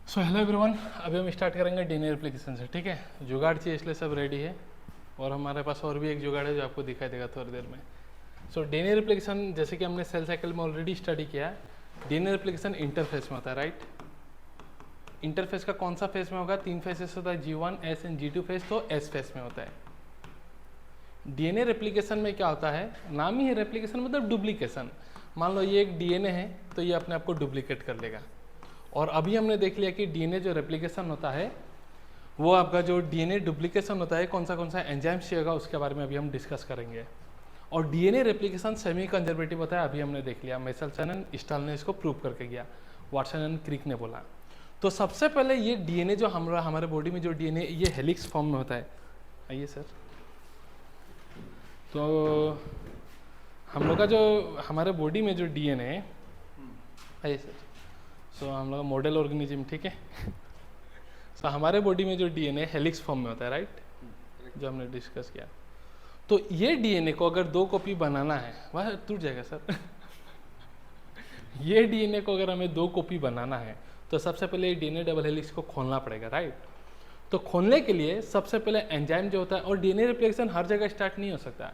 So hello everyone, अभी हम start करेंगे डीएनए रेप्लिकेशन से। ठीक है, जुगाड़ चाहिए इसलिए सब रेडी है और हमारे पास और भी एक जुगाड़ है जो आपको दिखाई देगा थोड़ी देर में। सो डीएनए रेप्लिकेशन जैसे कि हमने सेल साइकिल में ऑलरेडी स्टडी किया है, डीएनए रेप्लिकेशन इंटरफेस में होता है, राइट। इंटरफेस का कौन सा फेस में होगा? 3 फेसेस होता है, G1, S and G2 face, तो S फेस में होता है। डीएनए रेप्लिकेशन में क्या होता है, नाम ही है रेप्लिकेशन मतलब डुप्लीकेशन। मान लो ये एक डीएनए है तो ये अपने आप को डुप्लीकेट कर लेगा। और अभी हमने देख लिया कि डीएनए जो रेप्लिकेशन होता है वो आपका जो डीएनए डुप्लीकेशन होता है कौन सा एंजाइम्स चाहिएगा उसके बारे में अभी हम डिस्कस करेंगे। और डीएनए रेप्लिकेशन सेमी कंजर्वेटिव होता है, अभी हमने देख लिया, मेसलसन एंड स्टाल ने इसको प्रूव करके गया, वाटसन एंड क्रिक ने बोला। तो सबसे पहले ये डीएनए जो हमारे बॉडी में जो डीएनए ये हेलिक्स फॉर्म में होता है। आइए सर, तो हम लोग का जो हमारे बॉडी में जो डीएनए है, आइए सर, सो हम लोग मॉडल ऑर्गेनिज्म, ठीक है। सो हमारे बॉडी में जो डीएनए हेलिक्स फॉर्म में होता है, राइट, जो हमने डिस्कस किया। तो ये डीएनए को अगर 2 कॉपी बनाना है, वह टूट जाएगा सर। ये डीएनए को अगर हमें 2 कॉपी बनाना है तो सबसे पहले डीएनए डबल हेलिक्स को खोलना पड़ेगा, राइट। तो खोलने के लिए सबसे पहले एंजाइम जो होता है, और डीएनए रिप्लिकेशन हर जगह स्टार्ट नहीं हो सकता,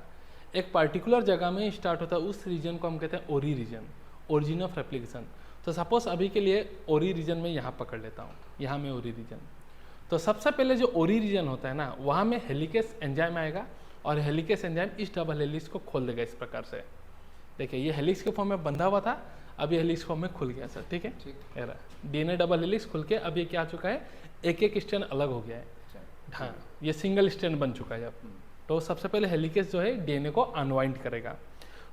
एक पर्टिकुलर जगह में स्टार्ट होता है, उस रीजन को हम कहते हैं ओरी रीजन, ओरिजिन ऑफ रेप्लिकेशन। तो सपोज अभी के लिए ओरी रीजन में यहाँ पकड़ लेता हूँ, यहाँ में ओरी रीजन। तो सबसे पहले जो ओरी रीजन होता है ना, वहाँ में हेलिकेस एंजाइम आएगा और हेलिकेस एंजाइम इस डबल हेलिक्स को खोल देगा इस प्रकार से। देखिए ये हेलिक्स के फॉर्म में बंधा हुआ था, अब ये हेलिक्स फॉर्म में खुल गया सर, ठीक है। डीएनए डबल हेलिक्स खुल के अब ये क्या आ चुका है, एक एक स्ट्रैंड अलग हो गया है। हाँ, ये सिंगल स्ट्रैंड बन चुका है अब। तो सबसे पहले हेलिकेस जो है डीएनए को अनवाइंड करेगा।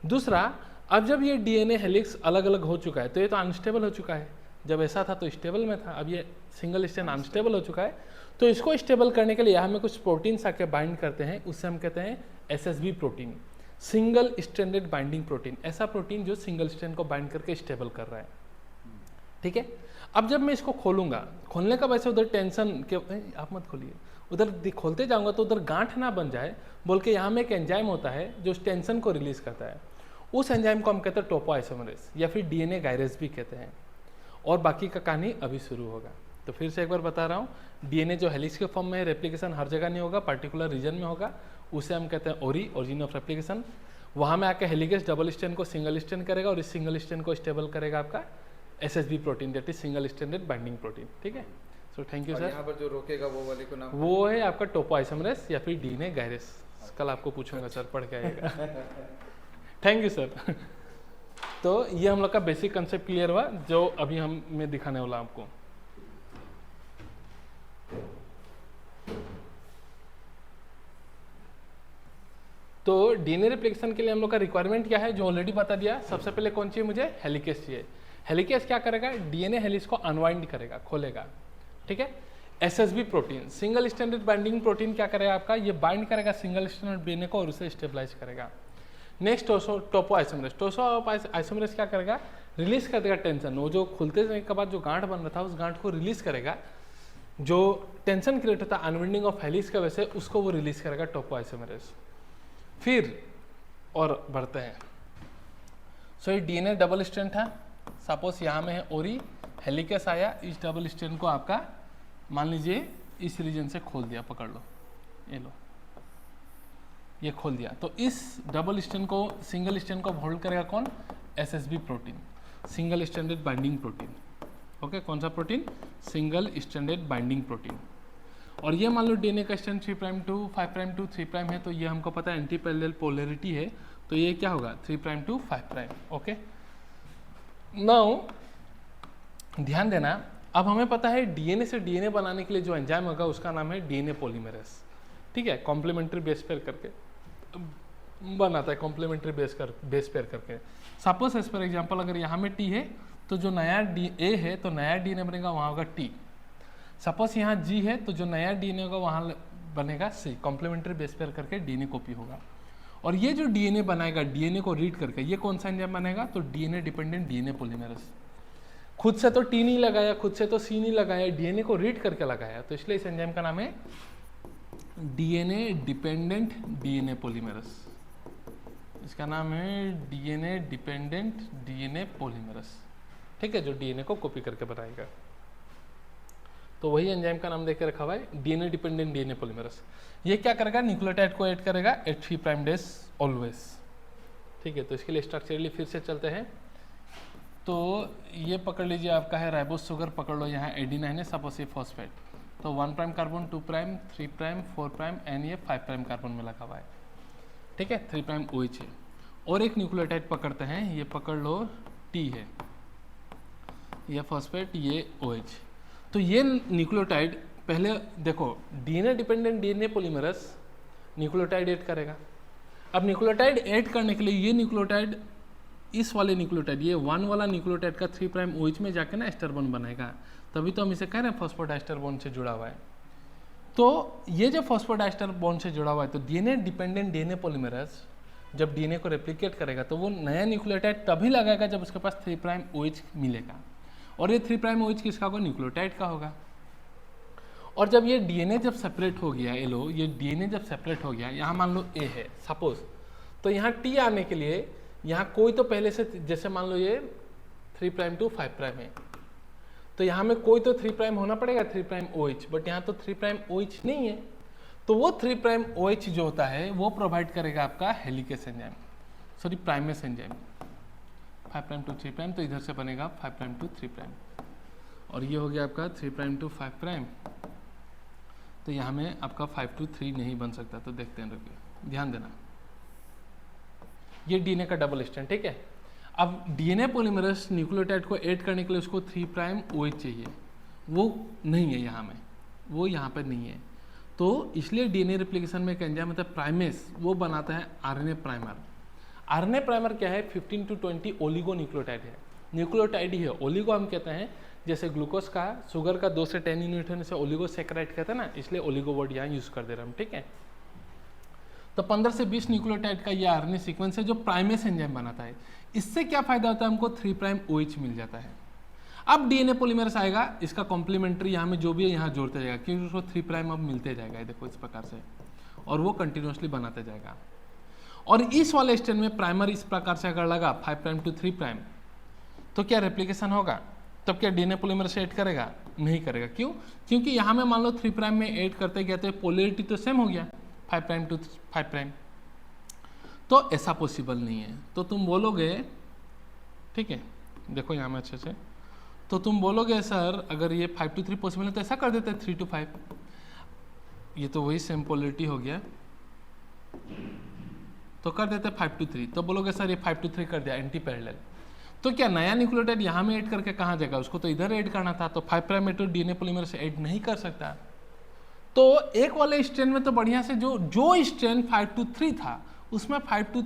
दूसरा, अब जब ये डीएनए हेलिक्स अलग अलग हो चुका है तो ये तो अनस्टेबल हो चुका है। जब ऐसा था तो स्टेबल में था, अब ये सिंगल स्ट्रैंड अनस्टेबल हो चुका है। तो इसको स्टेबल करने के लिए यहाँ में कुछ प्रोटीन्स आके बाइंड करते हैं, उससे हम कहते हैं SSB protein, single stranded binding protein. ऐसा प्रोटीन जो सिंगल स्ट्रैंड को बाइंड करके स्टेबल कर रहा है, ठीक है। अब जब मैं इसको खोलूंगा, खोलने का वैसे उधर टेंशन के, आप मत खोलिए, उधर खोलते जाऊंगा तो उधर गांठ ना बन जाए बोल के यहाँ में एक एंजाइम होता है जो उस टेंशन को रिलीज करता है। उस एंजाइम को हम कहते हैं टोपोआइसोमरेज या फिर डीएनए गायरेज भी कहते हैं। और बाकी का कहानी अभी शुरू होगा। तो फिर से एक बार बता रहा हूँ, डीएनए जो हेलिक्स के फॉर्म में है, रेप्लिकेशन हर जगह नहीं होगा, पर्टिकुलर रीजन में होगा, उसे हम कहते हैं ओरिजिन ऑफ रेप्लिकेशन। वहाँ में आकर हेलिकेस डबल स्ट्रैंड को सिंगल स्ट्रैंड करेगा और इस सिंगल स्ट्रैंड को स्टेबल करेगा आपका SSB protein, that is single stranded binding protein, ठीक है। So thank you sir. यहाँ पर जो रोकेगा वो वाले को नाम, वो है आपका टोपोआइसोमरेज या फिर डीएनए गायरेज। कल आपको पूछूंगा सर, पढ़ के आएगा। Thank you sir. तो ये हम लोग का बेसिक कंसेप्ट क्लियर हुआ जो अभी हम मैं दिखाने वाला आपको। तो डीएनए रेप्लिकेशन के लिए हम लोग का रिक्वायरमेंट क्या है, जो ऑलरेडी बता दिया। सबसे पहले कौन चाहिए मुझे, हेलिकेस चाहिए। हेलिकेस क्या करेगा, डीएनए हेलिक्स को अनवाइंड करेगा, खोलेगा, ठीक है। SSB protein, single stranded binding protein, क्या करेगा आपका, ये बाइंड करेगा सिंगल स्ट्रैंडेड डीएनए को और उसे स्टेबलाइज करेगा। नेक्स्ट टोपोआइसोमरेज, टोपोआइसोमरेज क्या करेगा, रिलीज कर देगा टेंशन। वो जो खुलते जाने के बाद जो गांठ बन रहा था उस गांठ को रिलीज करेगा, जो टेंशन क्रिएट होता है अनविंडिंग ऑफ हेलिक्स की वजह से, उसको वो रिलीज करेगा टोपोआइसोमरेज। फिर और बढ़ते हैं। सो ये डीएनए डबल स्ट्रैंड था, सपोज यहाँ में है ओरी, हेलिकेस आया, इस डबल स्ट्रैंड को आपका मान लीजिए इस रीजन से खोल दिया, पकड़ लो, ये लो, ये खोल दिया। तो इस डबल स्ट्रैंड को, सिंगल स्ट्रैंड को होल्ड करेगा कौन, SSB protein, single stranded binding protein, okay. कौन सा protein, single stranded binding protein. और ये मान लो डीएनए का स्ट्रैंड 3' to 5' to 3' है, तो ये हमको पता है एंटी पैरेलल पोलैरिटी है, तो ये क्या होगा 3' to 5', ओके। नाउ ध्यान देना, अब हमें पता है डीएनए से डीएनए बनाने के लिए जो एंजाइम होगा उसका नाम है डीएनए पॉलीमरेज, ठीक है। कॉम्प्लीमेंट्री बेस पेयर करके बनाता है, कॉम्प्लीमेंट्री बेस पेयर करके। सपोज एज पर एग्जांपल अगर यहाँ में टी है तो जो नया ए है तो नया डीएनए बनेगा वहाँ होगा टी। सपोज यहाँ जी है तो जो नया डीएनए होगा वहाँ बनेगा सी, कॉम्प्लीमेंट्री बेस पेयर करके डीएनए कॉपी होगा। और ये जो डीएनए बनाएगा डीएनए को रीड करके, ये कौन सा एंजाइम बनेगा, तो डीएनए डिपेंडेंट डीएनए पॉलीमरेज। खुद से तो टी नहीं लगाया, खुद से तो सी नहीं लगाया, डीएनए को रीड करके लगाया, तो इसलिए इस एंजाइम का नाम है डीएनए डिपेंडेंट डीएनए पॉलीमरेज। इसका नाम है डीएनए डिपेंडेंट डीएनए पॉलीमरेज, ठीक है, जो डीएनए को कॉपी करके बनाएगा। तो वही एंजाइम का नाम देकर रखा हुआ है डीएनए डिपेंडेंट डीएनए पॉलीमरेज। ये क्या करेगा, न्यूक्लियोटाइड को ऐड करेगा एट 3' डेज ऑलवेज। ठीक है, तो इसके लिए स्ट्रक्चरली फिर से चलते हैं। तो ये पकड़ लीजिए आपका है राइबोस शुगर, पकड़ लो यहाँ एडिनाइन है, सपोज ये फॉस्फेट, तो 1' कार्बन 2', 3', 4' एंड ये 5' कार्बन में लगा हुआ है। ठीक है, 3' OH है। और एक न्यूक्लियोटाइड पकड़ते हैं, ये पकड़ लो T है, ये फॉस्फेट, ये OH। तो ये न्यूक्लियोटाइड पहले देखो DNA dependent DNA polymerase nucleotide add करेगा। अब न्यूक्लियोटाइड ऐड करने के लिए ये न्यूक्लियोटाइड इस वाले न्यूक्लियोटाइड ये 1 वाला न्यूक्लियोटाइड का 3' OH में जाके ना एस्टर बॉन्ड बनाएगा, तभी तो हम इसे कह रहे हैं फॉस्फोडाइस्टर बॉन्ड से जुड़ा हुआ है। तो ये जो फॉस्फोडाइस्टर बॉन्ड से जुड़ा हुआ है, तो डीएनए डिपेंडेंट डीएनए पॉलीमरेज जब डीएनए को रेप्लिकेट करेगा तो वो नया न्यूक्लियोटाइड तभी लगाएगा जब उसके पास 3' OH मिलेगा, और ये 3' OH किसका होगा, न्यूक्लियोटाइड का होगा। और जब ये डीएनए जब सेपरेट हो गया, ये लो ये डीएनए जब सेपरेट हो गया, यहाँ मान लो ए है सपोज, तो यहाँ टी आने के लिए यहाँ कोई तो पहले से, जैसे मान लो ये 3' to 5' है, तो यहाँ में कोई तो 3' होना पड़ेगा 3' OH, बट यहाँ तो 3' OH नहीं है, तो वो 3' OH जो होता है वो प्रोवाइड करेगा आपका helicase enzyme, sorry primase enzyme. 5' to 3', तो इधर से बनेगा 5' to 3', और ये हो गया आपका 3' to 5', तो यहाँ में आपका 5 to 3 नहीं बन सकता, तो देखते हैं, रुकिए ध्यान देना, ये डीएनए का डबल स्ट्रैंड। ठीक है, अब डीएनए पॉलीमरेज न्यूक्लियोटाइड को ऐड करने के लिए उसको 3' OH चाहिए, वो नहीं है यहाँ में, वो यहाँ पर नहीं है, तो इसलिए डीएनए रेप्लिकेशन में एक एंजाइम होता है प्राइमेस, वो बनाता है आरएनए प्राइमर। आरएनए प्राइमर क्या है, 15 to 20 ओलिगो न्यूक्लियोटाइड है, न्यूक्लियोटाइड ही है, ओलिगो हम कहते हैं, जैसे ग्लूकोज का शुगर का 2 से 10 यूनिट होने से ओलिगोसैकेराइड कहते हैं ना, इसलिए ओलिगो वर्ड यहाँ यूज कर दे रहे हम। ठीक है, तो 15 से 20 न्यूक्लियोटाइड का ये आरएनए सीक्वेंस है जो प्राइमेस एंजाइम बनाता है। इससे क्या फायदा होता है, हमको 3' OH मिल जाता है। अब डीएनए पॉलीमरेज आएगा, इसका कॉम्प्लीमेंट्री यहाँ में जो भी है यहाँ जोड़ते जाएगा, क्योंकि उसको 3' अब मिलते जाएगा, देखो इस प्रकार से, और वो कंटिन्यूसली बनाते जाएगा। और इस वाले स्टेज में प्राइमर इस प्रकार से अगर लगा 5' to 3', तो क्या रेप्लिकेशन होगा, तब क्या डीएनए पॉलीमरेज ऐड करेगा, नहीं करेगा। क्यों, क्योंकि यहाँ में मान लो 3' में ऐड करते गए तो पोलैरिटी तो सेम हो गया 5' to 5', तो ऐसा पॉसिबल नहीं है। तो तुम बोलोगे, ठीक है देखो यहाँ में अच्छे से, तो तुम बोलोगे सर अगर ये 5 to 3 पॉसिबल है तो ऐसा कर देते हैं 3 to 5, ये तो वही सेम पोलैरिटी हो गया, तो कर देते 5 to 3, तो बोलोगे सर ये 5 to 3 कर दिया एंटी पैरेलल, तो क्या नया न्यूक्लियोटाइड यहाँ में ऐड करके कहाँ जाएगा, उसको तो इधर ऐड करना था, तो 5' में तो डीएनए पॉलीमरेज ऐड नहीं कर सकता। तो एक वाले स्ट्रेन में तो बढ़िया से जो स्ट्रेन 5 to 3 था उसमें 5 to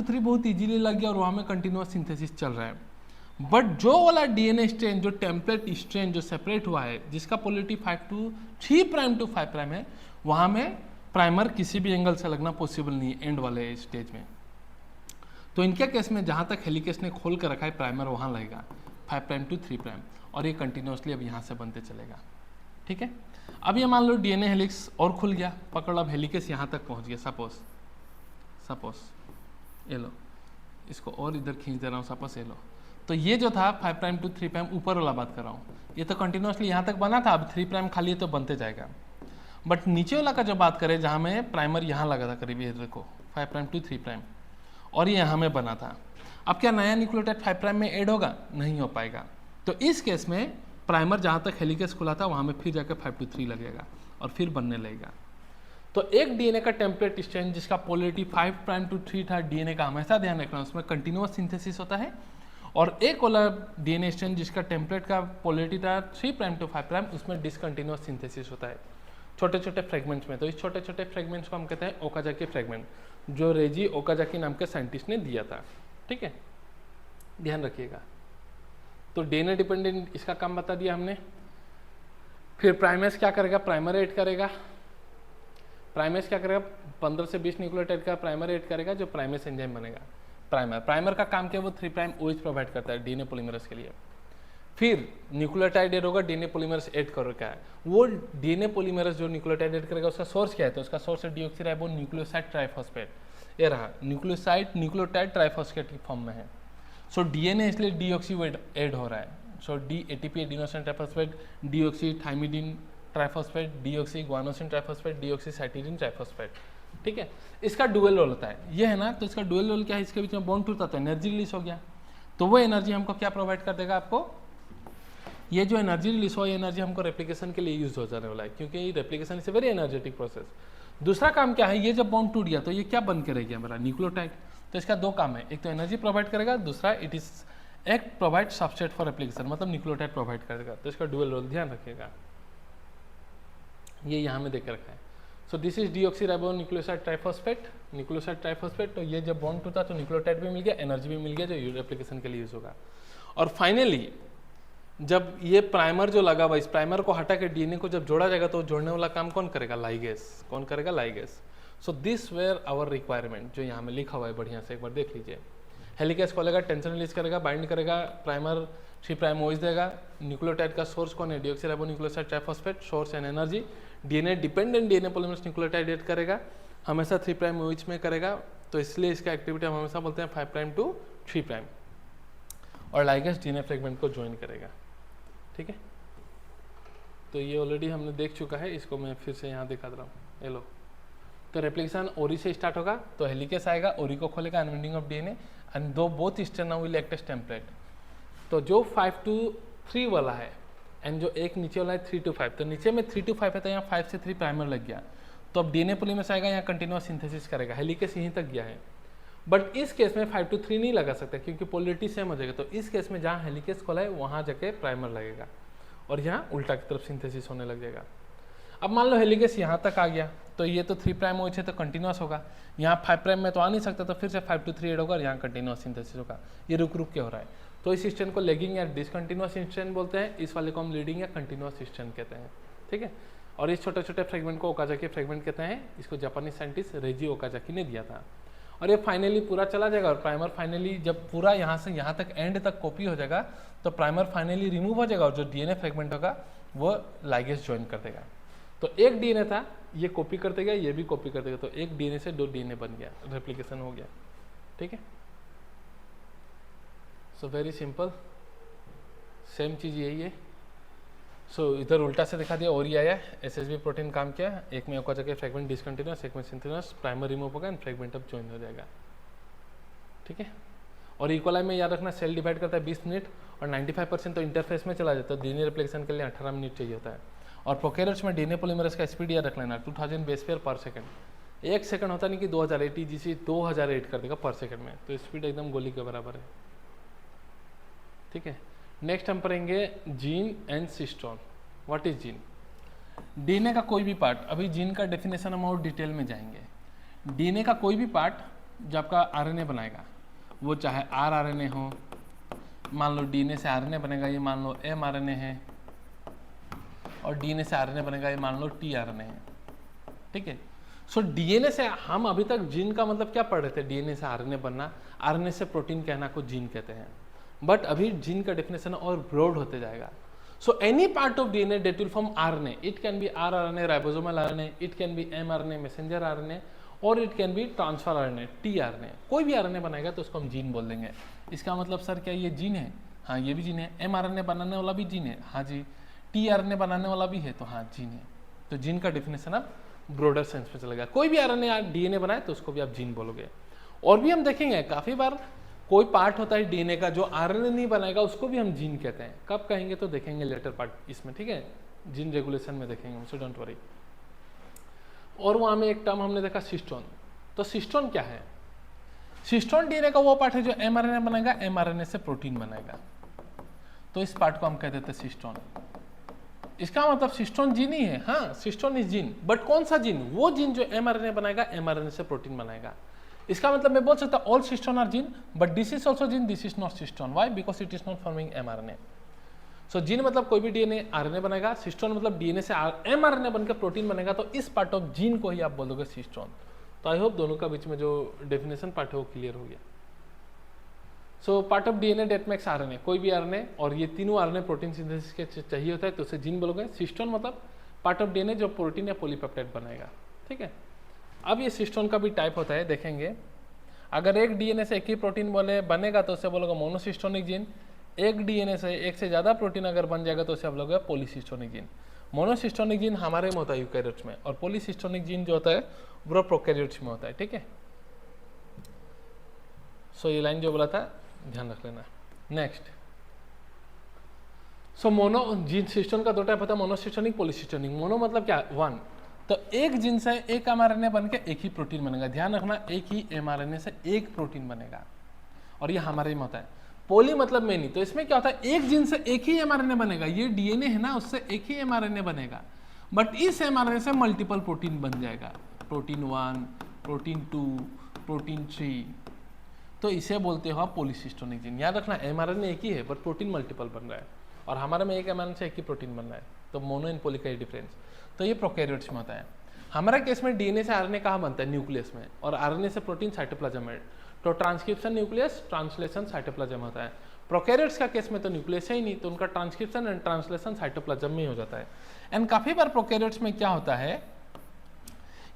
3 बहुत इजीली लग गया और वहाँ में कंटिन्यूअस सिंथेसिस चल रहा है। बट जो वाला डीएनए स्ट्रेन, जो टेम्पलेट स्ट्रेन जो सेपरेट हुआ है, जिसका पोलैरिटी 5 to 3' to 5' है, वहाँ में प्राइमर किसी भी एंगल से लगना पॉसिबल नहीं है एंड वाले स्टेज में। तो इनके केस में जहाँ तक हेलिकेस ने खोल कर रखा है प्राइमर वहाँ लगेगा 5' to 3', और ये कंटिन्यूसली अब यहाँ से बनते चलेगा। ठीक है, अब ये मान लो डीएनए हेलिक्स और खुल गया, पकड़, अब हेलिकेस यहाँ तक पहुँच गया, सपोज ये लो, इसको और इधर खींच दे रहा हूँ, सपोज ये लो, तो ये जो था 5' to 3' ऊपर वाला बात कर रहा हूँ, ये तो कंटिन्यूसली यहाँ तक बना था, अब 3' खाली है तो बनते जाएगा। बट नीचे वाला का जो बात करें, जहाँ में प्राइमर यहाँ लगा था करीब, ये देखो 5' to 3', और ये यहाँ में बना था, अब क्या नया न्यूक्लियोटाइड 5' में ऐड होगा, नहीं हो पाएगा। तो इस केस में प्राइमर जहाँ तक हेलिकेस खुला था वहाँ में फिर जाकर 5 to 3 लगेगा और फिर बनने लगेगा। तो एक डीएनए का टेम्पलेट स्ट्रैंड जिसका पोलैरिटी 5' to 3 था, डीएनए का हमेशा ध्यान रखना उसमें कंटिन्यूअस सिंथेसिस होता है, और एक वाला डीएनए स्ट्रैंड जिसका टेम्पलेट का पोलैरिटी था 3' to 5', उसमें डिसकंटिन्यूअस सिंथेसिस होता है छोटे छोटे फ्रेगमेंट्स में। तो इस छोटे छोटे फ्रेगमेंट्स को हम कहते हैं ओकाजाकी फ्रेगमेंट, जो रेजी ओकाजाकी नाम के साइंटिस्ट ने दिया था। ठीक है, ध्यान रखिएगा। तो डीएनए डिपेंडेंट इसका काम बता दिया हमने। फिर प्राइमेस क्या करेगा, प्राइमर ऐड करेगा। प्राइमेस क्या करेगा, 15 से 20 न्यूक्लियोटाइड का प्राइमर ऐड करेगा, जो प्राइमेस एंजाइम बनेगा। प्राइमर का काम क्या है, वो 3' OH प्रोवाइड करता है डीएनए पॉलीमरेज के लिए। फिर न्यूक्लियोटाइड ऐड होगा, डीएनए पॉलीमरेज ऐड करेगा। वो डीएनए पॉलीमरेज जो न्यूक्लियोटाइड ऐड करेगा उसका सोर्स क्या है, तो उसका सोर्स है डीऑक्सीराइबो न्यूक्लियोसाइड ट्राइफॉस्फेट। ये रहा न्यूक्लियोसाइड न्यूक्लियोटाइड ट्राइफॉस्फेट की फॉर्म में है। सो डीएनए इसलिए डीऑक्सी ऐड हो रहा है, so D ATP adenosine triphosphate, deoxy thymidine triphosphate, deoxy guanosine triphosphate, deoxy cytidine triphosphate, ठीक है। इसका डुअल रोल होता है, ये है ना, तो इसका डुअल रोल क्या है, इसके बीच में बॉन्ड टूटा तो एनर्जी रिलीज हो गया, तो वो एनर्जी हमको क्या प्रोवाइड कर देगा आपको, ये जो एनर्जी रिलीज हो, ये एनर्जी हमको रेप्लिकेशन के लिए यूज हो जाने वाला है, क्योंकि replication is a very energetic process. दूसरा काम क्या है, ये जब बॉन्ड टूट गया तो ये क्या बन के रह गया मेरा, न्यूक्लियोटाइड। तो इसका दो काम है, एक तो एनर्जी प्रोवाइड करेगा, दूसरा इट इज एक प्रोवाइड सबस्ट्रेट फॉर रेप्लिकेशन, मतलब न्यूक्लियोटाइड प्रोवाइड करेगा, तो इसका डुअल रोल ध्यान रखिएगा, ये यहाँ में देख रखा है। So this is deoxyribo nucleoside triphosphate, तो ये जब बॉन्ड टूटा तो न्यूक्लियोटाइड भी मिल गया, एनर्जी भी मिल गया, जो रेप्लिकेशन के लिए यूज होगा। और फाइनली जब ये प्राइमर जो लगा हुआ, इस प्राइमर को हटा के डीएनए को जब जोड़ा जाएगा तो जोड़ने वाला काम कौन करेगा, लाइगेस। कौन करेगा, ligase. So this where our requirement, जो यहाँ में लिखा हुआ है बढ़िया से एक बार देख लीजिए। हेलिकेस खोलेगा, टेंशन रिलीज करेगा, बाइंड करेगा, प्राइमर 3' OH देगा। न्यूक्लियोटाइड का सोर्स कौन है, deoxyribo nucleoside triphosphate, source and energy. DNA dependent DNA polymerase nucleotide add करेगा, हमेशा 3' OH में करेगा, तो इसलिए इसका एक्टिविटी हम हमेशा बोलते हैं 5' to 3'। और लाइगेस डीएनए फ्रेगमेंट को ज्वाइन करेगा, ठीक है। तो ये ऑलरेडी हमने देख चुका है, इसको मैं फिर से यहाँ दिखा रहा हूँ, ये लो। तो रेप्लिकेशन ओरी से स्टार्ट होगा, तो हेलिकेस आएगा, ओरी को खोलेगा, अनवाइंडिंग ऑफ डीएनए एंड दो both strand will act as template. तो जो 5 to 3 वाला है एंड जो एक नीचे वाला है 3 to 5, तो नीचे में 3 to 5 है, तो यहाँ 5 से 3 प्राइमर लग गया, तो अब डीएनए पॉलीमरेज आएगा, यहाँ कंटिन्यूअस सिंथेसिस करेगा। हेलिकेस यहीं तक गया है, बट इस केस में 5 to 3 नहीं लगा सकता क्योंकि पोलरिटी सेम हो जाएगा। तो इस केस में जहाँ हेलिकेस खोला है वहाँ जाके प्राइमर लगेगा और यहाँ उल्टा की तरफ सिंथेसिस होने लग जाएगा। अब मान लो हेलिकेस यहाँ तक आ गया, तो ये तो 3' OH है तो कंटिन्यूअस होगा, यहाँ 5' में तो आ नहीं सकता, तो फिर से 5 to 3 ऐड होगा और यहाँ कंटिन्यूअस सिंथेसिस होगा। ये रुक रुक के हो रहा है, तो इस स्ट्रैंड को लेगिंग या डिसकंटिन्यूअस स्ट्रैंड बोलते हैं, इस वाले को हम लीडिंग या कंटिन्यूअस स्ट्रैंड कहते हैं, ठीक है। और इस छोटे छोटे फ्रेगमेंट को ओकाजाकी फ्रेगमेंट कहते हैं, इसको जापानी साइंटिस्ट रेजी ओकाजाकी ने दिया था। और ये फाइनली पूरा चला जाएगा और प्राइमर फाइनली जब पूरा यहाँ से यहाँ तक एंड तक कॉपी हो जाएगा, तो प्राइमर फाइनली रिमूव हो जाएगा और जो डीएनए फ्रेगमेंट होगा वो लाइगेस ज्वाइन कर देगा। तो एक डीएनए था, ये कॉपी कर देगा, ये भी कॉपी कर देगा, तो एक डीएनए से 2 डीएनए बन गया, रेप्लिकेशन हो गया, ठीक है। सो वेरी सिंपल, सेम चीज़ यही है। सो इधर उल्टा से दिखा दिया, और ही आया एसएसबी प्रोटीन काम किया, एक में ओकाजाकी फ्रेगमेंट डिसकंटिन्यूअस, एक में सिंथेसिस, प्राइमर रिमूव होगा एंड फ्रेगमेंट अब ज्वाइन हो जाएगा, ठीक है। और इक्वलाई में याद रखना, सेल डिवाइड करता है 20 मिनट और 95% तो इंटरफेस में चला जाता है, डीएनए रेप्लिकेशन के लिए 18 मिनट चाहिए होता है। और प्रोकैरियोट्स में डीएनए पॉलीमरेज का स्पीड याद रख लेना 2000 बेस पेयर पर सेकंड। एक सेकंड होता नहीं कि 2000 ATGC 2008 कर देगा पर सेकंड में, तो स्पीड एकदम गोली के बराबर है, ठीक है। नेक्स्ट हम पढ़ेंगे gene and cistron. What is gene? DNA का कोई भी पार्ट, अभी जीन का डेफिनेशन हम और डिटेल में जाएंगे। डीएनए का कोई भी पार्ट जो आपका आरएनए बनाएगा, वो चाहे rRNA हो, मान लो डीएनए से आरएनए बनेगा, ये मान लो mRNA है, और डीएनए से आरएनए बनेगा, ये मान लो tRNA है, ठीक है। सो डीएनए से हम अभी तक जीन का मतलब क्या पढ़ रहे थे, डीएनए से आरएनए बनना, आरएनए से प्रोटीन कहना को जीन कहते हैं, बट अभी जीन का डेफिनेशन और ब्रॉड होते जाएगा। So any part of DNA that will form RNA, it can be rRNA ribosomal RNA, it can be mRNA messenger RNA, और it can be transfer RNA tRNA। कोई भी RNA बनाएगा तो उसको हम जीन बोल देंगे। इसका मतलब सर क्या ये जीन है? हाँ ये भी जीन है। mRNA बनाने वाला भी जीन है? हाँ जी। tRNA बनाने वाला भी है? तो हाँ जीन है। तो जीन का डेफिनेशन अब ब्रॉडर सेंस में चलेगा। कोई भी आरएनए डीएनए बनाए तो उसको भी आप जीन बोलोगे। और भी हम देखेंगे काफी बार कोई पार्ट होता है डीएनए का जो आरएनए नहीं बनाएगा, उसको भी हम जीन कहते हैं। कब कहेंगे तो देखेंगे लेटर पार्ट इसमें, ठीक है, जीन रेगुलेशन में देखेंगे, सो डोंट वरी। और वहां में एक टर्म हमने देखा सिस्टोन। तो सिस्टोन क्या है? सिस्टोन डीएनए का वो पार्ट है जो mRNA बनाएगा, mRNA से प्रोटीन बनाएगा, तो इस पार्ट को हम कह देते हैं सिस्टोन। इसका मतलब सिस्टोन जीन ही है। हाँ सिस्टोन इज जीन, बट कौन सा जीन? वो जीन जो mRNA बनाएगा, mRNA से प्रोटीन बनाएगा। इसका मतलब मैं बोल सकता all cistron are gene, but this is also gene, this is not cistron. Why? Because it is not forming mRNA। So gene मतलब कोई भी डीएनए आरएनए बनाएगा, सिस्टोन मतलब डीएनए से mRNA बनकर प्रोटीन बनेगा, तो इस पार्ट ऑफ जीन को ही आप बोलोगे सिस्टोन। तो आई होप दोनों का बीच में जो डेफिनेशन पार्ट है वो क्लियर हो गया। So part of DNA that makes RNA, कोई भी आरएनए, और ये तीनों आरएनए प्रोटीन सिंथेसिस के चाहिए होता है, तो उसे जीन बोलोगे। सिस्टोन मतलब पार्ट ऑफ डीएनए जो प्रोटीन या पॉलीपेप्टाइड बनाएगा, ठीक है। अब ये सिस्टोन का भी टाइप होता है, देखेंगे। अगर एक डीएनए से एक ही प्रोटीन बोले बनेगा तो उसे बोलोगे मोनोसिस्टोनिक जीन, एक डीएनए से एक से ज़्यादा प्रोटीन अगर बन जाएगा तो उसे हम लोग पॉलीसिस्टोनिक जीन। मोनोसिस्टोनिक जीन हमारे में होता है यूकैरियोट्स में, और पॉलीसिस्टोनिक जीन जो होता है वो प्रोकैरियोट्स में होता है। ठीक है, सो ये लाइन जो बोला था ध्यान रख लेना। नेक्स्ट, सो मोनो जीन सिस्टम का दो टाइप होता है, मोनोसिस्टोनिक पॉलीसिस्टोनिक। मोनो मतलब क्या, वन, तो एक जीन से एक एमआरएनए बन के एक ही प्रोटीन बनेगा। ध्यान रखना, एक ही एमआरएनए से एक प्रोटीन बनेगा, और ये हमारे में होता है। पोली मतलब मेनी, तो इसमें क्या होता है, एक जीन से एक ही एमआरएनए बनेगा। ये डीएनए है ना, उससे एक ही एमआरएनए बनेगा, बट इस एमआरएनए से मल्टीपल प्रोटीन बन जाएगा, प्रोटीन 1, प्रोटीन 2, प्रोटीन 3, तो इसे बोलते हो आप पॉलीसिस्टोनिक जीन। याद रखना, एमआरएनए एक ही है बट प्रोटीन मल्टीपल बन रहा है, और हमारे में एक एमआरएनए से एक ही प्रोटीन बन रहा है, तो मोनो एंड पॉली का ही डिफरेंस। तो ये प्रोकैरियोट्स में होता है। हमारे केस में डीएनए से आरएनए कहाँ बनता है, न्यूक्लियस में, और आरएनए से प्रोटीन साइटोप्लाज्म में। तो ट्रांसक्रिप्शन न्यूक्लियस, ट्रांसलेशन साइटोप्लाज्म होता है। प्रोकैरियोट्स का केस में तो न्यूक्लियस है ही नहीं, तो उनका ट्रांसक्रिप्शन एंड ट्रांसलेशन साइटोप्लाज्म में ही हो जाता है। एंड काफी बार प्रोकैरियोट्स में क्या होता है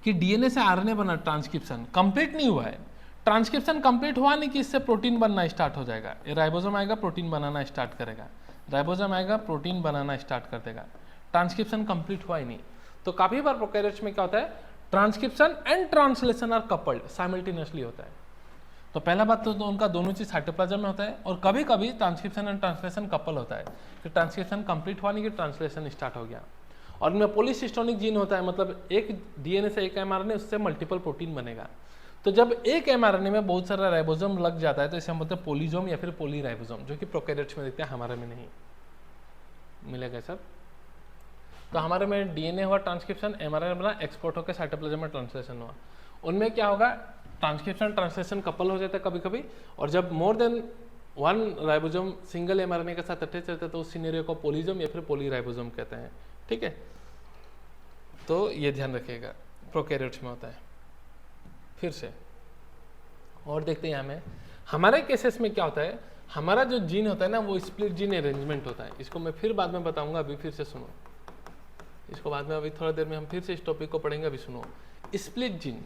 कि डीएनए से आरएनए बना, ट्रांसक्रिप्शन कंप्लीट नहीं हुआ है। ट्रांसक्रिप्शन कंप्लीट हुआ नहीं कि इससे प्रोटीन बनना स्टार्ट हो जाएगा। ये राइबोसोम आएगा, प्रोटीन बनाना स्टार्ट करेगा, राइबोसोम आएगा, प्रोटीन बनाना स्टार्ट कर देगा। ट्रांसक्रिप्शन कंप्लीट हुआ ही नहीं। तो काफी बार प्रोकैरियोट्स में क्या होता है, transcription and translation are coupled, simultaneously होता है। तो पहला बात तो उनका दोनों चीज साइटोप्लाज्म में होता है, और कभी कभी ट्रांसक्रिप्शन एंड ट्रांसलेशन कपल होता है कि ट्रांसक्रिप्शन कंप्लीट हुआ नहीं कि ट्रांसलेशन स्टार्ट हो गया। और इनमें पॉलीसिस्टोनिक जीन होता है, मतलब एक डीएनए से एक एमआरएनए, उससे मल्टीपल प्रोटीन बनेगा। तो जब एक एमआरएनए में बहुत सारा राइबोसोम लग जाता है तो इसे हम बोलते हैं पॉलीजोम या फिर पॉलीराइबोसोम, जो कि प्रोकैरियोट्स में दिखता है, हमारे में नहीं मिलेगा सब। तो हमारे में डीएनए हुआ ट्रांसक्रिप्शन, एमआरएनए बना, एक्सपोर्ट होकर साइटोप्लाज्म में ट्रांसलेशन हुआ। उनमें क्या होगा, ट्रांसक्रिप्शन ट्रांसलेशन कपल हो जाता है कभी कभी, और जब more than one ribosome single mRNA के साथ अटैच रहता है तो उस सिनेरियो को पॉलीजोम या फिर पॉलीराइबोसोम कहते हैं। ठीक है, तो ये ध्यान रखिएगा, प्रोकैरियोट्स में होता है। फिर से और देखते हैं यहाँ में हमारे केसेस में क्या होता है, हमारा जो जीन होता है ना वो स्प्लिट जीन अरेंजमेंट होता है। इसको मैं फिर बाद में बताऊंगा, अभी फिर से सुनो इसको, बाद में अभी थोड़ा देर में हम फिर से इस टॉपिक को पढ़ेंगे। अभी सुनो, स्प्लिट जीन,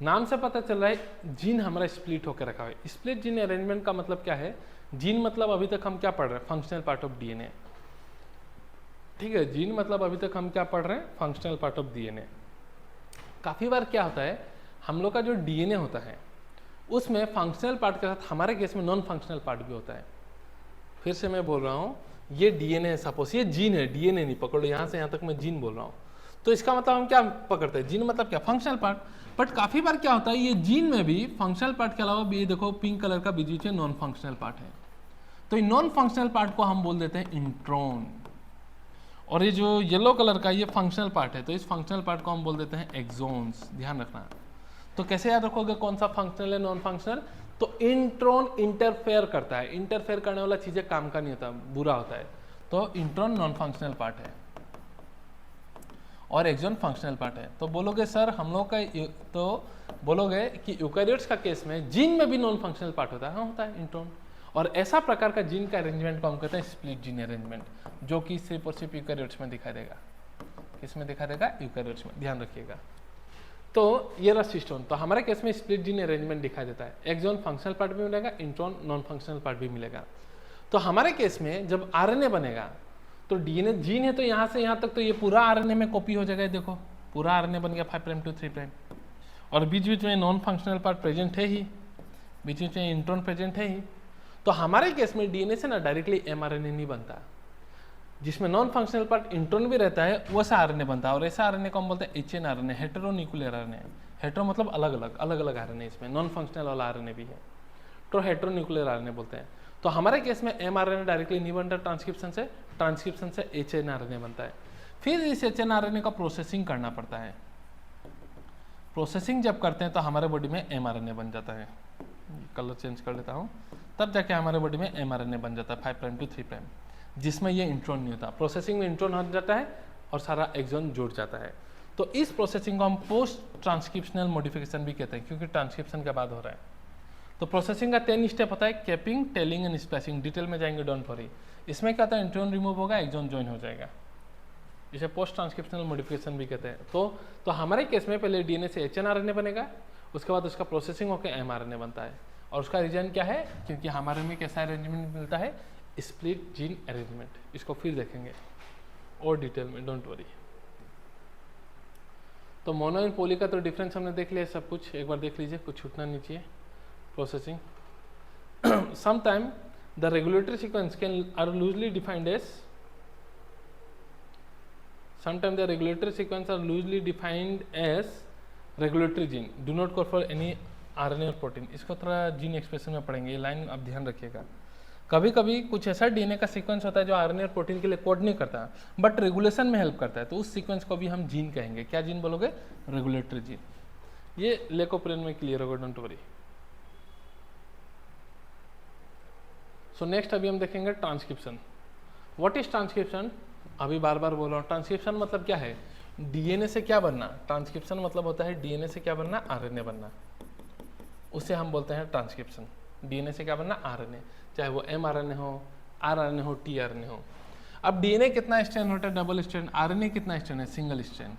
नाम से पता चल रहा है जीन हमारा स्प्लिट होकर रखा है। स्प्लिट जीन अरेंजमेंट का मतलब क्या है, जीन मतलब अभी तक हम क्या पढ़ रहे हैं, फंक्शनल पार्ट ऑफ डीएनए। ठीक है, जीन मतलब अभी तक हम क्या पढ़ रहे हैं, फंक्शनल पार्ट ऑफ डीएनए। काफी बार क्या होता है, हम लोग का जो डीएनए होता है उसमें फंक्शनल पार्ट के साथ हमारे केस में नॉन फंक्शनल पार्ट भी होता है। फिर से मैं बोल रहा हूँ, ये डीएनए है, सपोज ये जीन है, डीएनए नहीं पकड़ो, यहाँ से यहाँ तक मैं जीन बोल रहा हूँ, तो इसका मतलब हम क्या पकड़ते हैं, जीन मतलब क्या, फंक्शनल पार्ट। बट काफी बार क्या होता है, ये जीन में भी फंक्शनल पार्ट के अलावा भी, ये देखो पिंक कलर का बीच में नॉन फंक्शनल पार्ट है, तो ये नॉन फंक्शनल पार्ट को हम बोल देते हैं इंट्रॉन, और ये जो येलो कलर का ये फंक्शनल पार्ट है, तो इस फंक्शनल पार्ट को हम बोल देते हैं एक्सोन्स। ध्यान रखना। तो कैसे याद रखोगे कौन सा फंक्शनल है नॉन फंक्शनल, तो इंट्रॉन इंटरफेयर करता है, इंटरफेयर करने वाला चीजें काम का नहीं होता, बुरा होता है, तो इंट्रॉन नॉन फंक्शनल पार्ट है और एक्सोन फंक्शनल पार्ट है। तो बोलोगे सर हम लोग का, तो बोलोगे कि यूकैरियोट्स का केस में जीन में भी नॉन फंक्शनल पार्ट होता है, हाँ होता है इंट्रॉन, और ऐसा प्रकार का जीन का अरेंजमेंट को हम कहते हैं स्प्लिट जीन अरेंजमेंट, जो कि सिर्फ और सिर्फ यूकैरियोट्स में दिखाई देगा। किसमें दिखाई देगा, यूकैरियोट्स में, ध्यान रखिएगा। तो ये रहा सिस्टम, तो हमारे केस में स्प्लिट जीन अरेंजमेंट दिखाई देता है, एक्सोन फंक्शनल पार्ट भी मिलेगा, इंट्रॉन नॉन फंक्शनल पार्ट भी मिलेगा। तो हमारे केस में जब आरएनए बनेगा तो डीएनए जीन है, तो यहाँ से यहाँ तक तो ये पूरा आरएनए में कॉपी हो जाएगा। देखो पूरा आरएनए बन गया 5 प्राइम टू 3 प्राइम, और बीच बीच में नॉन फंक्शनल पार्ट प्रेजेंट है ही, बीच बीच में इंट्रॉन प्रेजेंट है ही। तो हमारे केस में डीएनए से ना डायरेक्टली एमआरएनए नहीं बनता, जिसमें नॉन फंक्शनल पार्ट इंट्रॉन भी रहता है वैसा आरएनए बनता है, और ऐसा आरएनए को हम बोलते हैं एचएन आरएनए, हेटेरोन्यूक्लियर आरएनए। हेटेरो मतलब अलग अलग आरएनए, इसमें नॉन फंक्शनल वाला आरएनए भी है, तो हेटेरोन्यूक्लियर आरएनए बोलते हैं। तो हमारे केस में एमआरएनए डायरेक्टली नहीं बनता ट्रांसक्रिप्शन से एचएन आरएनए बनता है। फिर इस एचएन आरएनए का प्रोसेसिंग करना पड़ता है, प्रोसेसिंग जब करते हैं तो हमारे बॉडी में एमआरएनए बन जाता है। कलर चेंज कर लेता हूँ, तब जाके हमारे बॉडी में एमआरएनए बन जाता है 5 प्राइम टू 3 प्राइम, जिसमें ये इंट्रॉन नहीं होता। प्रोसेसिंग में इंट्रॉन हो जाता है और सारा एक्सोन जुड़ जाता है। तो इस प्रोसेसिंग को हम पोस्ट ट्रांसक्रिप्शनल मॉडिफिकेशन भी कहते हैं, क्योंकि ट्रांसक्रिप्शन के बाद हो रहा है। तो प्रोसेसिंग का 10 स्टेप होता है, capping, telling and splicing. Detail में जाएंगे, डोंट वरी। इसमें क्या होता है, इंट्रॉन रिमूव होगा, एक्सोन ज्वाइन हो जाएगा, इसे पोस्ट ट्रांसक्रिप्शनल मॉडिफिकेशन भी कहते हैं। तो हमारे केस में पहले डीएनए से एचएनआरएनए बनेगा, उसके बाद उसका प्रोसेसिंग होकर एमआरएनए बनता है। और उसका रीजन क्या है, क्योंकि हमारे में कैसा अरेंजमेंट मिलता है, स्प्लिट जीन अरेंजमेंट, इसको फिर देखेंगे और डिटेल में, डोंट वरी। तो मोनो एंड पॉली का तो डिफरेंस हमने देख लिया सब कुछ, एक बार देख लीजिए, कुछ छूटना नहीं चाहिए। Processing, sometime the regulatory sequence can are loosely defined as, sometimes the regulatory sequence are loosely defined as regulatory gene do not code for any RNA और प्रोटीन। इसको थोड़ा जीन एक्सप्रेशन में पढ़ेंगे, ये लाइन आप ध्यान रखिएगा। कभी कभी कुछ ऐसा डीएनए का सीक्वेंस होता है जो आरएनए और प्रोटीन के लिए कोड नहीं करता बट रेगुलेशन में हेल्प करता है, तो उस सीक्वेंस को भी हम जीन कहेंगे। क्या जीन बोलोगे? Regulatory gene. ये लेकोप्रेन में क्लियर होगा, डोंट वरी। सो नेक्स्ट अभी हम देखेंगे ट्रांसक्रिप्शन। What is transcription? अभी बार बार बोल रहा हूँ, ट्रांसक्रिप्शन मतलब क्या है? डीएनए से क्या बनना। ट्रांसक्रिप्शन मतलब होता है डीएनए से क्या बनना? आरएनए बनना, उसे हम बोलते हैं ट्रांसक्रिप्शन। डीएनए से क्या बनना? आरएनए, चाहे वो एमआरएनए हो, आरएनए हो, टीआरएनए हो। अब डीएनए कितना स्ट्रैंड होता है? Double strand. आरएनए कितना स्ट्रैंड है? Single strand.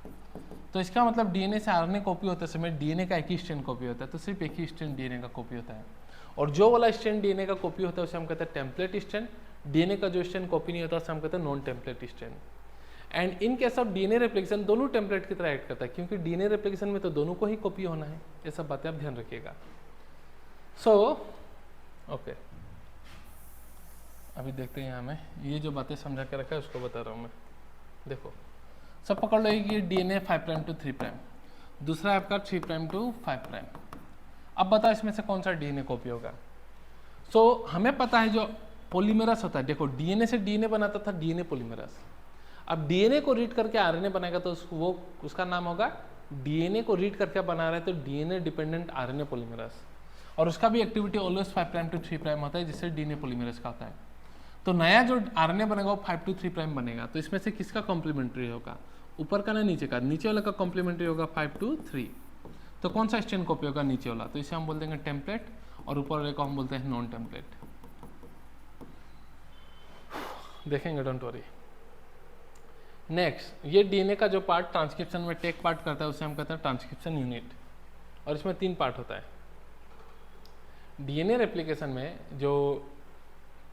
तो इसका मतलब डीएनए से आरएनए कॉपी होते समय डीएनए का एक ही स्ट्रैंड कॉपी होता है, तो सिर्फ एक ही स्ट्रैंड डीएनए का कॉपी होता है। और जो वाला स्ट्रैंड डीएनए का कॉपी होता है उसे हम कहते हैं टेम्पलेट स्ट्रैंड। डीएनए का जो स्ट्रैंड कॉपी नहीं होता उसे हम कहते हैं non template strand. And in case of DNA replication दोनों टेम्पलेट की तरह एक्ट करता है, क्योंकि डीएनए रेप्लिकेशन में तो दोनों को ही कॉपी होना है। ये सब बातें आप ध्यान रखिएगा। सो ओके, अभी देखते हैं यहाँ में ये जो बातें समझा के रखा है उसको बता रहा हूँ मैं। देखो, सब पकड़ लो, ये डीएनए 5 प्राइम टू 3 प्राइम, दूसरा आपका 3 प्राइम टू 5 प्राइम। अब बताओ इसमें से कौन सा डीएनए कॉपी होगा? सो हमें पता है जो पॉलीमरस होता है, देखो डीएनए से डीएनए बनाता था डीएनए पॉलीमरस। अब डीएनए को रीड करके आरएनए बनाएगा तो वो उसका नाम होगा, डीएनए को रीड करके बना रहा है तो डीएनए डिपेंडेंट आरएनए पॉलीमरस। और उसका भी activity always 5 prime to 3 prime होता है, जिससे डीएनए पॉलीमरस का होता है। तो नया जो आरएनए बनेगा वो 5 टू 3 प्राइम बनेगा। तो इसमें से किसका कॉम्प्लीमेंट्री होगा? ऊपर का ना नीचे का? नीचे वाला का कॉम्प्लीमेंट्री होगा 5 टू 3। तो कौन सा स्ट्रैंड कॉपी होगा? नीचे वाला। तो इसे हम बोल देंगे टेम्पलेट, और ऊपर वाले को हम बोलते हैं नॉन टेम्पलेट। देखेंगे, डोंट वरी। नेक्स्ट, ये डीएनए का जो पार्ट ट्रांसक्रिप्शन में टेक पार्ट करता है उसे हम कहते हैं ट्रांसक्रिप्शन यूनिट। और इसमें 3 पार्ट होता है। डीएनए रेप्लिकेशन में जो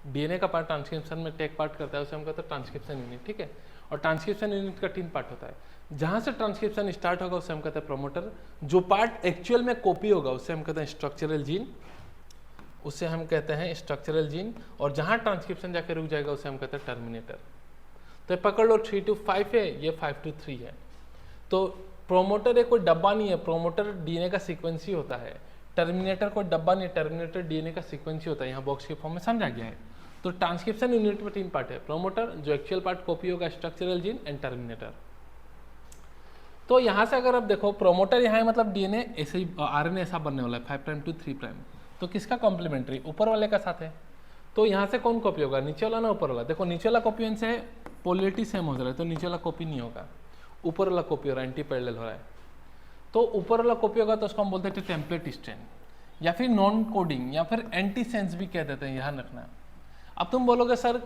डीएनए का पार्ट ट्रांसक्रिप्शन में टेक पार्ट करता है उसे हम कहते हैं ट्रांसक्रिप्शन यूनिट, ठीक है। और ट्रांसक्रिप्शन यूनिट का 3 पार्ट होता है। जहां से ट्रांसक्रिप्शन स्टार्ट होगा उसे हम कहते हैं प्रोमोटर। जो पार्ट एक्चुअल में कॉपी होगा उसे हम कहते हैं स्ट्रक्चरल जीन, उसे हम कहते हैं स्ट्रक्चरल जीन। और जहां ट्रांसक्रिप्शन जाकर रुक जाएगा उसे हम कहते हैं टर्मिनेटर। तो पकड़ लो 3 टू 5 है, ये 5 टू 3 है। तो प्रोमोटर एक कोई डब्बा नहीं है, प्रोमोटर डीएनए का सीक्वेंस ही होता है। टर्मिनेटर कोई डब्बा नहीं, टर्मिनेटर डीएनए का सीक्वेंस ही होता है। यहाँ बॉक्स के फॉर्म में समझा गया है। तो ट्रांसक्रिप्शन यूनिट में 3 पार्ट है, प्रोमोटर जो एक्चुअल पार्ट कॉपी होगा, स्ट्रक्चरल जीन एंड टर्मिनेटर। तो यहाँ से अगर आप देखो प्रोमोटर यहाँ है, मतलब डीएनए ऐसे ही आरएनए ऐसा बनने वाला है 5 प्राइम टू 3 प्राइम। तो किसका कॉम्प्लीमेंट्री? ऊपर वाले का साथ है। तो यहाँ से कौन कॉपी होगा? नीचे वाला ना ऊपर वाला? देखो नीचे वाला कॉपी से पोलरिटी सेम हो रहा है तो नीचे वाला कॉपी नहीं होगा, ऊपर वाला कॉपी हो रहा है, एंटी पैरेलल हो रहा है। तो ऊपर वाला कॉपी होगा तो उसको हम बोलते हैं टेम्पलेट स्ट्रैंड या फिर नॉन कोडिंग या फिर एंटी सेंस भी कह देते हैं, ध्यान रखना। अब तुम बोलोगे सर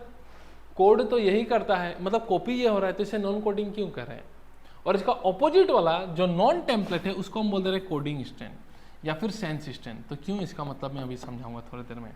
कोड तो यही करता है, मतलब कॉपी ये हो रहा है तो इसे नॉन कोडिंग क्यों कर रहे हैं? और इसका ऑपोजिट वाला जो नॉन टेम्पलेट है उसको हम बोल दे रहे हैं कोडिंग स्ट्रैंड या फिर सेंस स्ट्रैंड। तो क्यों, इसका मतलब मैं अभी समझाऊंगा थोड़ी देर में।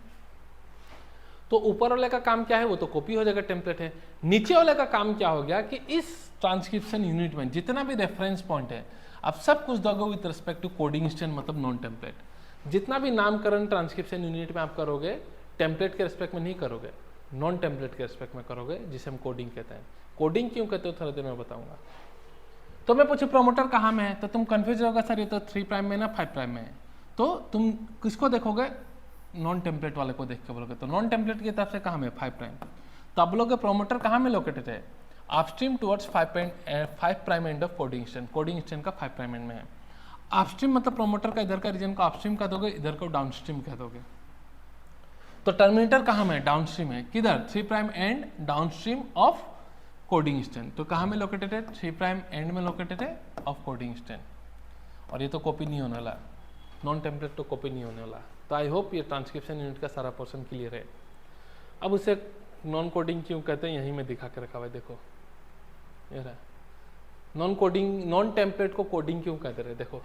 तो ऊपर वाले का काम क्या है? वो तो कॉपी हो जाएगा, टेम्पलेट है। नीचे वाले का काम क्या हो गया कि इस ट्रांसक्रिप्शन यूनिट में जितना भी रेफरेंस पॉइंट है आप सब कुछ दोगे with respect to coding strand, मतलब नॉन टेम्पलेट। जितना भी नामकरण ट्रांसक्रिप्शन यूनिट में आप करोगे टेम्पलेट के रिस्पेक्ट में नहीं करोगे, नॉन टेम्पलेट के रिस्पेक्ट में करोगे, जिसे हम कोडिंग कहते हैं। कोडिंग क्यों कहते हो थोड़ी देर में बताऊंगा। तो मैं पूछूं प्रोमोटर कहाँ में है, तो तुम कंफ्यूज होगा सर ये तो 3 प्राइम में ना 5 प्राइम में है। तो तुम किसको देखोगे? नॉन टेम्पलेट वाले को देख के बोलोगे। तो नॉन टेम्पलेट की तरफ से कहाँ में? 5 प्राइम। तो आप बोलोगे प्रोमोटर कहाँ में लोकेटेड है? Upstream towards 5 prime end of coding strand. Coding strand का 5 प्राइम एंड में है। अपस्ट्रीम मतलब प्रोमोटर का इधर का रीजन को अपस्ट्रीम कह दोगे, इधर को डाउनस्ट्रीम कह दोगे। तो टर्मिनेटर कहाँ में? डाउनस्ट्रीम है। किधर? 3 prime and downstream of coding strand. तो कहाँ में लोकेटेड है? 3 प्राइम एंड में लोकेटेड है ऑफ कोडिंग स्ट्रैंड। और ये तो कॉपी नहीं होने वाला, नॉन टेम्पलेट तो कॉपी नहीं होने वाला। तो आई होप ये ट्रांसक्रिप्शन यूनिट का सारा पोर्शन क्लियर है। अब उसे नॉन कोडिंग क्यों कहते हैं यहीं में दिखा के रखा हुआ है, देखो ये रहा। नॉन कोडिंग, नॉन टेम्पलेट को कोडिंग क्यों कहते रहे, देखो।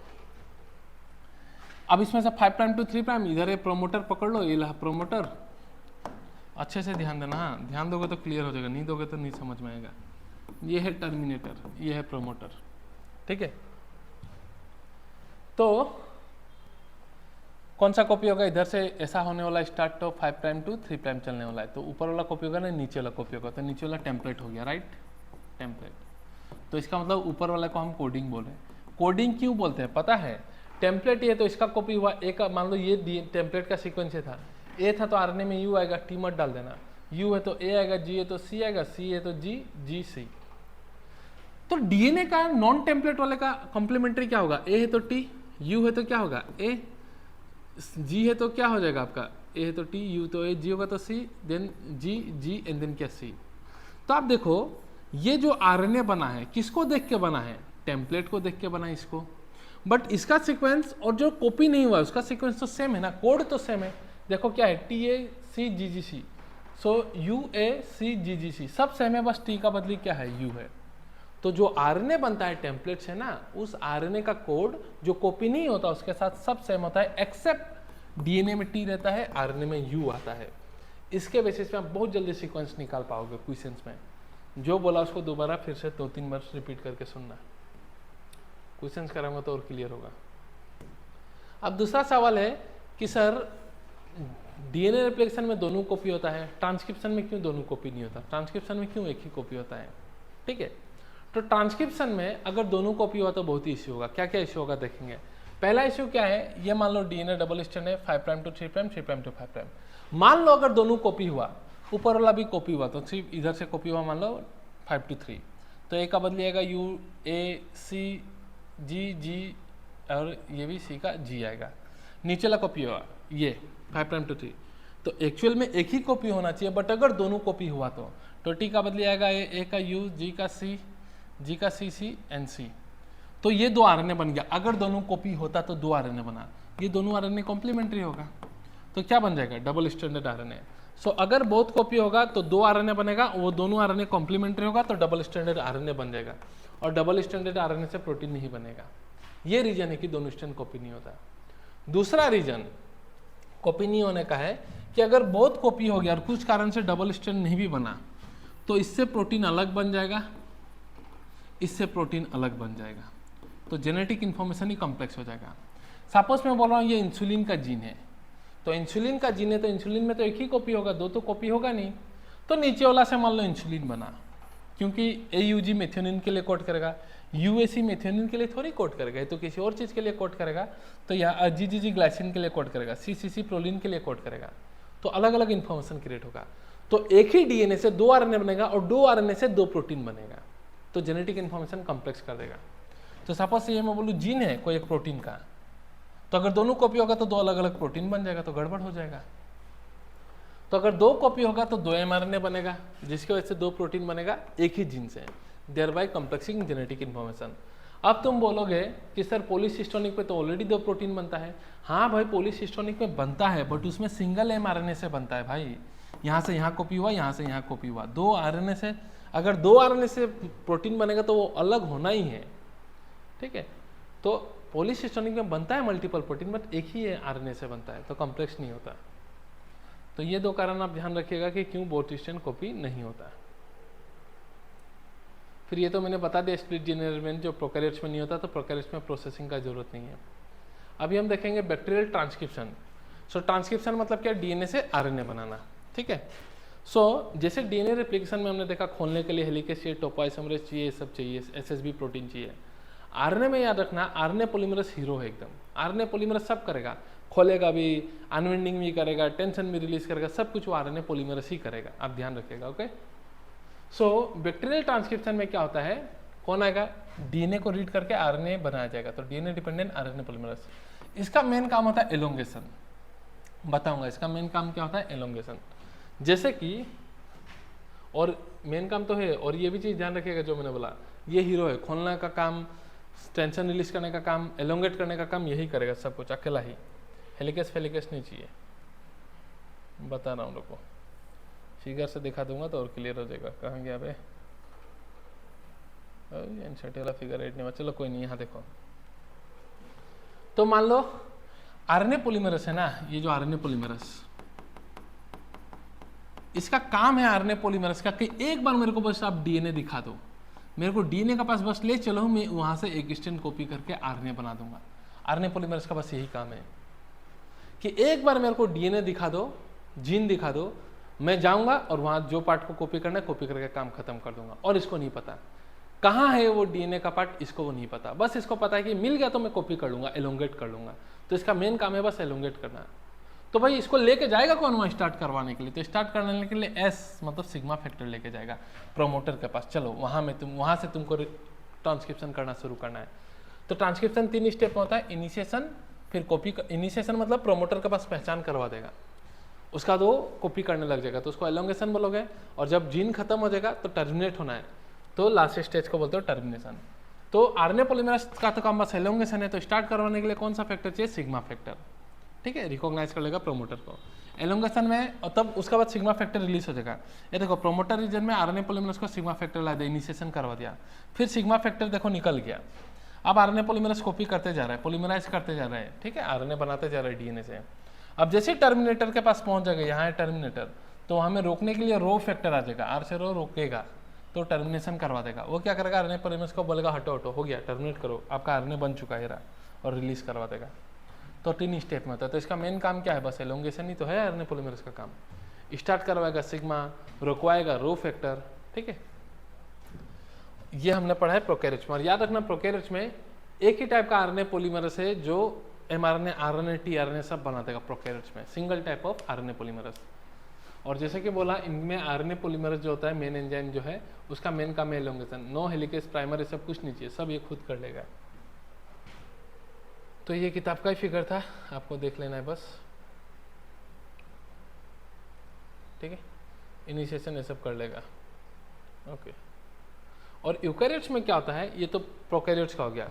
अब इसमें से 5 प्राइम टू 3 प्राइम, इधर है प्रोमोटर, पकड़ लो, ये रहा प्रोमोटर, अच्छे से ध्यान देना, हाँ ध्यान दोगे तो क्लियर हो जाएगा, नहीं दोगे तो नहीं समझ में आएगा। ये है टर्मिनेटर, ये है प्रोमोटर, ठीक है। तो कौन सा कॉपी होगा, इधर से ऐसा होने वाला स्टार्ट तो 5 प्राइम टू 3 प्राइम चलने वाला है, तो ऊपर वाला कॉपी होगा ना नीचे वाला कॉपी होगा, तो नीचे वाला टेम्पलेट हो गया, राइट, टेम्पलेट। तो इसका मतलब ऊपर वाला को हम कोडिंग बोले। कोडिंग क्यों बोलते हैं पता है, टेम्पलेट ये तो इसका कॉपी हुआ, एक मान लो ये टेम्पलेट का सीक्वेंस था, ए था तो आरएनए में यू आएगा, टी मत डाल देना, यू है तो ए आएगा, जी है तो सी आएगा, सी है तो जी, जी सी। तो डीएनए का नॉन टेम्पलेट वाले का कॉम्प्लीमेंट्री क्या होगा, ए है तो टी, यू है तो क्या होगा ए, जी है तो क्या हो जाएगा आपका, ए है तो टी, यू तो ए, जी होगा तो C, then G, G and then क्या सी। तो आप देखो ये जो आरएनए बना है किसको देख के बना है, टेम्पलेट को देख के बना है इसको, बट इसका सीक्वेंस और जो कॉपी नहीं हुआ उसका सीक्वेंस तो सेम है ना, कोड तो सेम है। देखो क्या है, T A C ji ji C, so U A सी जी जी सी सब सेम है, बस टी का बदली क्या है, यू है। तो जो आरएनए बनता है टेम्पलेट से ना, उस आरएनए का कोड जो कॉपी नहीं होता उसके साथ सब सेम होता है, एक्सेप्ट डीएनए में टी रहता है, आरएनए में यू आता है। इसके बेसिस पे आप बहुत जल्दी सीक्वेंस निकाल पाओगे क्वेश्चंस में। जो बोला उसको दोबारा फिर से 2-3 बार रिपीट करके सुनना, क्वेश्चंस कराऊंगा तो और क्लियर होगा। अब दूसरा सवाल है कि सर डीएनए रिप्लिकेशन में दोनों कॉपी होता है, ट्रांसक्रिप्शन में क्यों दोनों कॉपी नहीं होता, ट्रांसक्रिप्शन में क्यों एक ही कॉपी होता है, ठीक है। तो ट्रांसक्रिप्शन में अगर दोनों कॉपी हुआ तो बहुत ही इश्यू होगा। क्या क्या इश्यू होगा देखेंगे। पहला इश्यू क्या है, ये मान लो डीएनए डबल स्ट्रैंड है 5 prime to 3 prime, 3 prime to 5 prime. मान लो अगर दोनों कॉपी हुआ, ऊपर वाला भी कॉपी हुआ, तो सिर्फ इधर से कॉपी हुआ मान लो 5 to 3, तो ए का बदली आएगा यू, ए सी जी जी, और ये भी सी का जी आएगा। नीचे वाला कॉपी हुआ ये 5 प्राइम टू 3, तो एक्चुअल में एक ही कॉपी होना चाहिए, बट अगर दोनों कॉपी हुआ तो टी का बदली आएगा ए का यू, जी का सी, जी का सी, सी एन सी। तो ये 2 आरएनए बन गया। अगर दोनों कॉपी होता तो 2 आरएनए बना, ये दोनों आरएनए कॉम्प्लीमेंट्री होगा, तो क्या बन जाएगा, डबल स्ट्रैंडेड आरएनए। सो अगर बहुत कॉपी होगा तो 2 आरएनए बनेगा, वो दोनों आरएनए कॉम्प्लीमेंट्री होगा तो डबल स्ट्रैंडेड आरएनए बन जाएगा, और डबल स्ट्रैंडेड आरएनए से प्रोटीन नहीं बनेगा। ये रीजन है कि दोनों स्ट्रैंड कॉपी नहीं होता। दूसरा रीजन कॉपी नहीं होने का है कि अगर बहुत कॉपी हो गया और कुछ कारण से डबल स्ट्रैंड नहीं भी बना, तो इससे प्रोटीन अलग बन जाएगा, इससे प्रोटीन अलग बन जाएगा, तो जेनेटिक इन्फॉर्मेशन ही कॉम्प्लेक्स हो जाएगा। सपोज मैं बोल रहा हूँ ये इंसुलिन का जीन है, तो इंसुलिन का जीन है तो इंसुलिन में तो एक ही कॉपी होगा, 2 तो कॉपी होगा नहीं। तो नीचे वाला से मान लो इंसुलिन बना, क्योंकि AUG मेथियोनिन के लिए कोड करेगा, UAC मेथियोनिन के लिए थोड़ी कोड करेगा, तो किसी और चीज़ के लिए कोड करेगा, तो यहाँ GGG ग्लाइसिन के लिए कोड करेगा, CCC प्रोलिन के लिए कोड करेगा, तो अलग अलग इन्फॉर्मेशन क्रिएट होगा। तो एक ही डीएनए से 2 आरएनए बनेगा और 2 आरएनए से 2 प्रोटीन बनेगा, तो जेनेटिक इन्फॉर्मेशन कॉम्प्लेक्स कर देगा। तो सपोज ये मैं बोलूँ जीन है कोई एक प्रोटीन का, तो अगर दोनों कॉपी होगा तो 2 अलग अलग प्रोटीन बन जाएगा, तो गड़बड़ हो जाएगा। तो अगर 2 कॉपी होगा तो 2 mRNA बनेगा, जिसकी वजह से 2 प्रोटीन बनेगा एक ही जीन से, thereby complexing genetic information. अब तुम बोलोगे कि सर पॉलीसिस्टोनिक पे तो ऑलरेडी 2 प्रोटीन बनता है। हाँ भाई पॉलीसिस्टोनिक में बनता है, बट उसमें सिंगल mRNA से बनता है भाई, यहाँ से यहाँ कॉपी हुआ, यहाँ से यहाँ कॉपी हुआ। 2 RNA से, अगर 2 RNA से प्रोटीन बनेगा तो वो अलग होना ही है, ठीक है। तो पॉलीसिस्टोनिक में बनता है मल्टीपल प्रोटीन, बट एक ही RNA से बनता है, तो कॉम्प्लेक्स नहीं होता। तो ये 2 कारण आप ध्यान रखिएगा कि क्यों बोथ स्ट्रैंड कॉपी नहीं होता। फिर ये तो मैंने बता दिया स्प्लिट जीन में जो प्रोकैरियोट्स में नहीं होता, तो प्रोकैरियोट्स में प्रोसेसिंग का जरूरत नहीं है। अभी हम देखेंगे बैक्टीरियल ट्रांसक्रिप्शन। सो ट्रांसक्रिप्शन मतलब क्या, डीएनए से आरएनए बनाना, ठीक है। सो जैसे डीएनए रेप्लिकेशन में हमने देखा खोलने के लिए हेलिकेस चाहिए, टोपोआइसोमरेज चाहिए, सब चाहिए, एसएसबी प्रोटीन चाहिए। आरएनए में याद रखना आरएनए पॉलीमरेज हीरो है एकदम। आरएनए पॉलीमरेज सब करेगा, खोलेगा भी, अनविंडिंग भी करेगा, टेंशन भी रिलीज करेगा, सब कुछ वो आरएनए पॉलीमरेज ही करेगा, आप ध्यान रखिएगा, ओके। सो बैक्टीरियल ट्रांसक्रिप्शन में क्या होता है, कौन आएगा, डीएनए को रीड करके आरएनए बनाया जाएगा, तो डीएनए डिपेंडेंट आरएनए पॉलीमरेज। इसका मेन काम होता है एलोंगेशन, बताऊंगा इसका मेन काम क्या होता है, एलोंगेशन। जैसे कि और मेन काम तो है, और ये भी चीज़ ध्यान रखिएगा जो मैंने बोला, ये हीरो है, खोलने का काम, टेंशन रिलीज करने का काम, एलोंगेट करने का काम यही करेगा सब कुछ अकेला ही। हेलिकेस फेलिकेस नहीं चाहिए, बता रहा हूँ लोग को, फिगर से दिखा दूंगा तो और क्लियर हो जाएगा। कहाँ गया बे, एनसीटी वाला फिगर 8 नहीं, चलो कोई नहीं, यहाँ देखो। तो मान लो आरएनए पॉलीमरेज है ना, ये जो आरएनए पॉलीमरेज, इसका काम है आरएनए पॉलीमरेज का कि एक बार मेरे को बस आप डीएनए दिखा दो, मेरे को डीएनए का पास बस ले चलो, मैं वहां से एक स्ट्रैंड कॉपी करके आरएनए बना दूंगा। आरएनए पॉलीमरेज का बस यही काम है कि एक बार मेरे को डीएनए दिखा दो, जीन दिखा दो, मैं जाऊंगा और वहां जो पार्ट को कॉपी करना है कॉपी करके काम खत्म कर दूंगा। और इसको नहीं पता कहाँ है वो डीएनए का पार्ट, इसको वो नहीं पता, बस इसको पता है कि मिल गया तो मैं कॉपी कर लूंगा, एलोंगेट कर लूंगा। तो इसका मेन काम है बस एलोंगेट करना। तो भाई इसको लेके जाएगा कौन वहाँ स्टार्ट करवाने के लिए? तो स्टार्ट करने के लिए एस मतलब सिग्मा फैक्टर लेके जाएगा प्रोमोटर के पास। चलो वहाँ से तुमको ट्रांसक्रिप्शन करना शुरू करना है। तो ट्रांसक्रिप्शन 3 स्टेप में होता है, इनिशिएशन, फिर कॉपी। इनिशिएशन मतलब प्रोमोटर के पास पहचान करवा देगा, उसका दो कॉपी करने लग जाएगा तो उसको एलोंगेशन बोलोगे। और जब जीन खत्म हो जाएगा तो टर्मिनेट होना है, तो लास्ट स्टेज को बोलते हो टर्मिनेशन। तो आरएनए पॉलीमरेज का तो काम बस एलोंगेशन है। तो स्टार्ट करवाने के लिए कौन सा फैक्टर चाहिए? Sigma factor. ठीक है, रिकॉग्नाइज कर लेगा प्रोमोटर को एलोंगेशन में, और तब उसके बाद सिग्मा फैक्टर रिलीज हो जाएगा। ये देखो प्रोमोटर रीजन में आरएनए पॉलीमरेज को सिग्मा फैक्टर ला दिया, इनिशिएशन करवा दिया, फिर सिग्मा फैक्टर देखो निकल गया। अब आरएनए पॉलीमरेज कॉपी करते जा रहा है, पॉलीमराइज करते जा रहा है, ठीक है, आरएनए बनाते जा रहा है डीएनए से। अब जैसे टर्मिनेटर के पास पहुंच जाएगा, यहाँ है टर्मिनेटर, तो हमें रोकने के लिए रो फैक्टर आ जाएगा, आर से रो रोकेगा तो टर्मिनेशन करवा देगा। वो क्या करेगा? आरएनए पॉलीमरेज को बोलेगा हटो हटो, हो गया, टर्मिनेट करो, आपका आरएनए बन चुका है रहा, और रिलीज करवा देगा। तो 3 स्टेप में होता है। तो इसका मेन काम क्या है? बस एलोंगेशन ही तो है आरएनए पॉलीमरेज का काम। स्टार्ट करवाएगा सिग्मा, रुकवाएगा रो फैक्टर, ठीक है। ये हमने पढ़ा है प्रोकैरियोट्स में। और याद रखना प्रोकैरियोट्स में एक ही टाइप का आरएनए पॉलीमरेज है जो एमआरएनए, आरएनए, टीआरएनए सब बना देगा प्रोकैरियोट्स में, single type of RNA polymerase. और जैसे कि बोला, इनमें आरएनए पॉलीमरेज जो होता है मेन एंजाइम जो है उसका मेन काम है एलोंगेशन। नो हेलिकेज प्राइमर, सब कुछ नहीं चाहिए, सब ये खुद कर लेगा। तो ये किताब का ही फिगर था, आपको देख लेना है बस, ठीक है। इनिशिएशन ये सब कर लेगा, ओके। और यूकैरियोट्स में क्या होता है? ये तो प्रोकैरियोट्स का हो गया।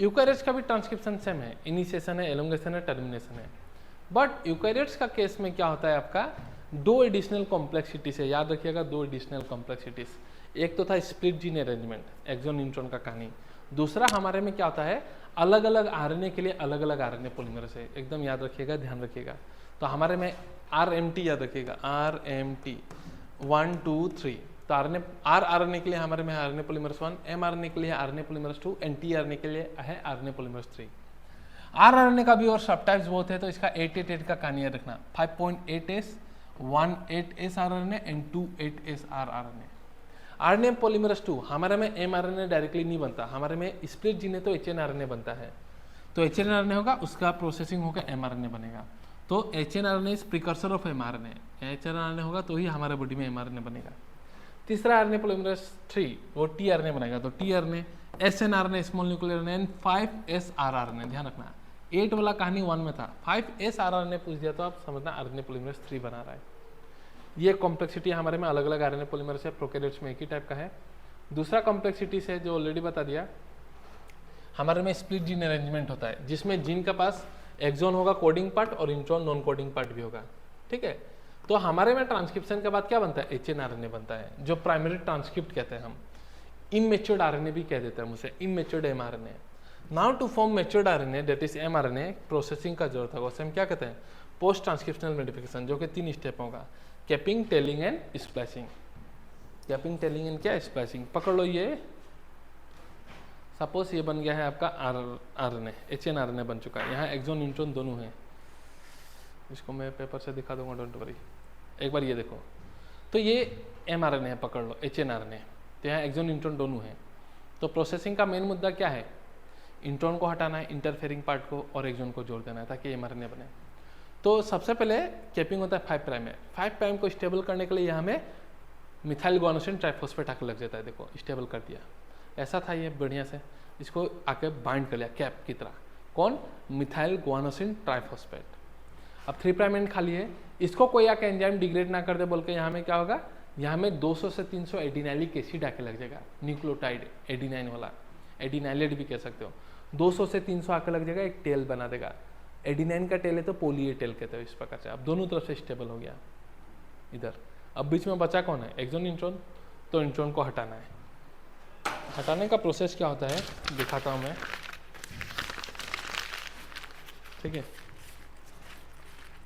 यूकैरियोट्स का भी ट्रांसक्रिप्शन सेम है, इनिशिएशन है, एलोंगेशन है, टर्मिनेशन है। बट यूकैरियोट्स का केस में क्या होता है आपका? 2 एडिशनल कॉम्प्लेक्सिटीज है, याद रखिएगा 2 एडिशनल कॉम्प्लेक्सिटीज। एक तो था split gene arrangement, exon intron का कहानी। दूसरा हमारे में क्या होता है? अलग अलग आरएनए के लिए अलग अलग आरएनए पॉलीमरेज है, एकदम याद रखिएगा, ध्यान रखिएगा। तो हमारे में आरएमटी याद रखिएगा, आरएमटी 1 2 3। तो आरएनए के लिए हमारे में आरएनए पॉलीमरेज 1, एमआरएनए के लिए आरएनए पॉलीमरेज 2, एंड टीआरएनए के लिए है आरएनए पॉलीमरेज 3। आरआरएनए का भी और सब टाइप्स बहुत है, तो इसका 888 का कहानी याद रखना, 5.8s, 18s rRNA and 28s rRNA. RNA polymerase 2 हमारे में एमआरएनए डायरेक्टली नहीं बनता, हमारे में स्प्लिट जीन है तो एचएनआरएनए बनता है। तो एचएनआरएनए होगा, उसका प्रोसेसिंग होकर एमआरएनए बनेगा। तो hnRNA is precursor of mRNA, hnRNA होगा तो ही हमारे बॉडी में एमआरएनए बनेगा। तीसरा आरएनए पॉलीमरेज 3 वो टीआरएनए बनेगा, तो tRNA, snRNA small nuclear RNA, 5s rRNA. ध्यान रखना 8 वाला कहानी 1 में था, 5s आरआरएनए पूछ दिया तो आप समझना आरएनए पॉलीमरेज 3 बना रहा है। ये कॉम्प्लेक्सिटी हमारे में अलग अलग आरएनए पॉलीमरेज है, प्रोकैरियोट्स में एक ही टाइप का है। दूसरा कॉम्प्लेक्सिटी है जो ऑलरेडी बता दिया, हमारे में स्प्लिट जीन अरेंजमेंट होता है, जिसमें जीन का पास एक्सॉन होगा कोडिंग पार्ट और इंट्रॉन नॉन कोडिंग पार्ट भी होगा, ठीक है। तो हमारे में ट्रांसक्रिप्शन के बाद क्या बनता है? एचएनआरएनए बनता है, जो प्राइमरी ट्रांसक्रिप्ट कहते हैं हम। इमैच्योर्ड आरएनए भी कह देते हैं मुझे, immatured mRNA. Now to form matured RNA that is mRNA, processing का जरूरत होगा, उसे हम क्या कहते हैं? पोस्ट ट्रांसक्रिप्शनल मॉडिफिकेशन, जो कि 3 स्टेप होगा, capping, telling and splicing. Capping, telling and क्या? स्प्लाइसिंग। पकड़ लो, ये सपोज ये बन गया है आपका आरएनए, एचएनआरएनए बन चुका है, यहाँ एक्सॉन इंट्रॉन दोनों हैं। इसको मैं पेपर से दिखा दूंगा, डोंट वरी। एक बार ये देखो, तो ये एमआरएनए है, पकड़ लो, एचएनआरएनए, तो यहाँ एक्सॉन इंट्रॉन दोनों हैं। तो प्रोसेसिंग का मेन मुद्दा क्या है? इंट्रॉन को हटाना है, इंटरफेयरिंग पार्ट को, और एक्सॉन को जोड़ देना है ताकि एमआरएनए बने। तो सबसे पहले कैपिंग होता है 5 प्राइम में। 5 प्राइम को स्टेबल करने के लिए यहाँ में मिथाइल गुआनोसिन ट्राइफॉस्फेट आके लग जाता है, देखो स्टेबल कर दिया। ऐसा था ये बढ़िया से, इसको आके बाइंड कर लिया कैप की तरह। कौन? Methyl guanosine triphosphate. अब 3 प्राइम एंड खाली है, इसको कोई आके एंजाइम डिग्रेड ना कर दे बोल के यहाँ में क्या होगा? यहाँ में 200 से 300 एडिनाइलिक एसिड आके लग जाएगा, न्यूक्लियोटाइड एडिनाइन वाला, एडिनाइलेट भी कह सकते हो। 200 से 300 आके लग जाएगा, एक टेल बना देगा। एडिनाइन का टेल है तो पोली ए टेल कहते हैं, इस प्रकार से। अब दोनों तरफ से स्टेबल हो गया इधर। अब बीच में बचा कौन है? Axon intron. तो इंट्रॉन को हटाना है। हटाने का प्रोसेस क्या होता है दिखाता हूं मैं, ठीक है,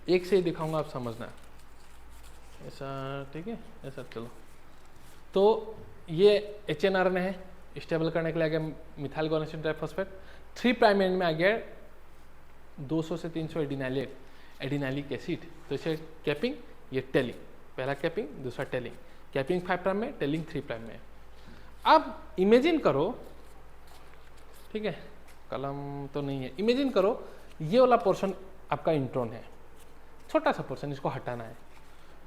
एक से ही दिखाऊंगा, आप समझना। ऐसा, ठीक है ऐसा। चलो तो ये HNRNA है, स्टेबल करने के लिए आ गया मिथाइल गुआनिसिन ट्राइफॉस्फेट। 3 प्राइम एंड में आ गया 200 से 300 एडिनाइलिक एसिड, तो इसे कैपिंग, ये टेलिंग, पहला कैपिंग दूसरा टेलिंग। कैपिंग 5 प्राइम में, टेलिंग 3 प्राइम में। अब इमेजिन करो, ठीक है कलम तो नहीं है, इमेजिन करो ये वाला पोर्शन आपका इंट्रॉन है, छोटा सा पोर्शन, इसको हटाना है।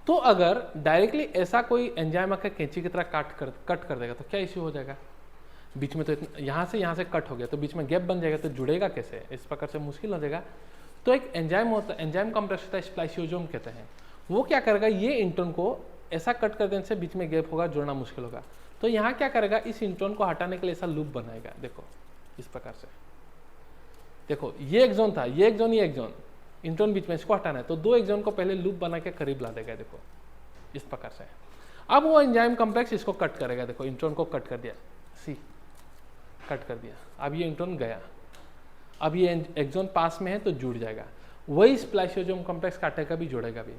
तो अगर डायरेक्टली ऐसा कोई एंजाइम आकर कैंची की तरह कट कर देगा तो क्या इश्यू हो जाएगा? बीच में तो यहाँ से कट हो गया तो बीच में गैप बन जाएगा, तो जुड़ेगा कैसे? इस प्रकार से मुश्किल हो जाएगा। तो एक एंजाइम होता है, एंजाइम कॉम्प्लेक्स होता है, स्प्लाइसियोसोम कहते हैं। वो क्या करेगा, ये इंट्रॉन को ऐसा कट कर देने से बीच में गैप होगा, जोड़ना मुश्किल होगा। तो यहाँ क्या करेगा, इस इंट्रॉन को हटाने के लिए ऐसा लूप बनाएगा। देखो इस प्रकार से, देखो ये एक जोन था, ये एक जोन, ये एक जोन, इंट्रॉन बीच में, इसको हटाना है तो 2 एक्सॉन को पहले लूप बना के करीब ला देगा। देखो इस प्रकार से। अब वो एंजाइम कॉम्प्लेक्स इसको कट करेगा। देखो इंट्रॉन को कट कर दिया, सी कट कर दिया। अब ये इंट्रॉन गया, अब ये एक्सॉन पास में है तो जुड़ जाएगा। वही स्प्लाइसियोसोम कॉम्प्लेक्स काटेगा भी, जोड़ेगा भी।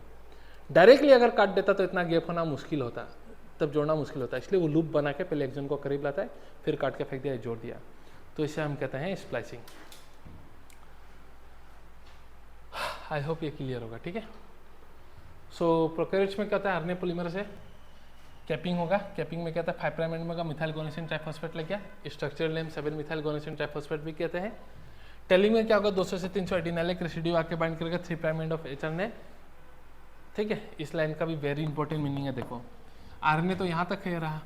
डायरेक्टली अगर काट देता तो इतना गैप होना मुश्किल होता, तब जोड़ना मुश्किल होता है। इसलिए वो लूप बना के पहले एक्सॉन को करीब लाता है, फिर काट के फेंक दिया, जोड़ दिया। तो इसे हम कहते हैं स्प्लाइसिंग। आई होप ये क्लियर होगा, ठीक है। सो प्रोकैरियोट्स में क्या होता है, आरएनए पॉलीमर से कैपिंग होगा। कैपिंग में क्या होता है, 5 प्राइम एंड में होगा, मिथाइल गुआनिसिन ट्राइफॉस्फेट लग गया, स्ट्रक्चरल नेम 7 मिथाइल गुआनिसिन ट्राइफॉस्फेट भी कहते हैं। टेलिंग में क्या होगा, 200 से 300 एडिनाइलिक रेसिड्यू आके बाइंड करेगा 3 प्राइम एंड ऑफ एचआरएनए, ठीक है। इस लाइन का भी वेरी इंपॉर्टेंट मीनिंग है। देखो आरएनए तो यहाँ तक है रहा,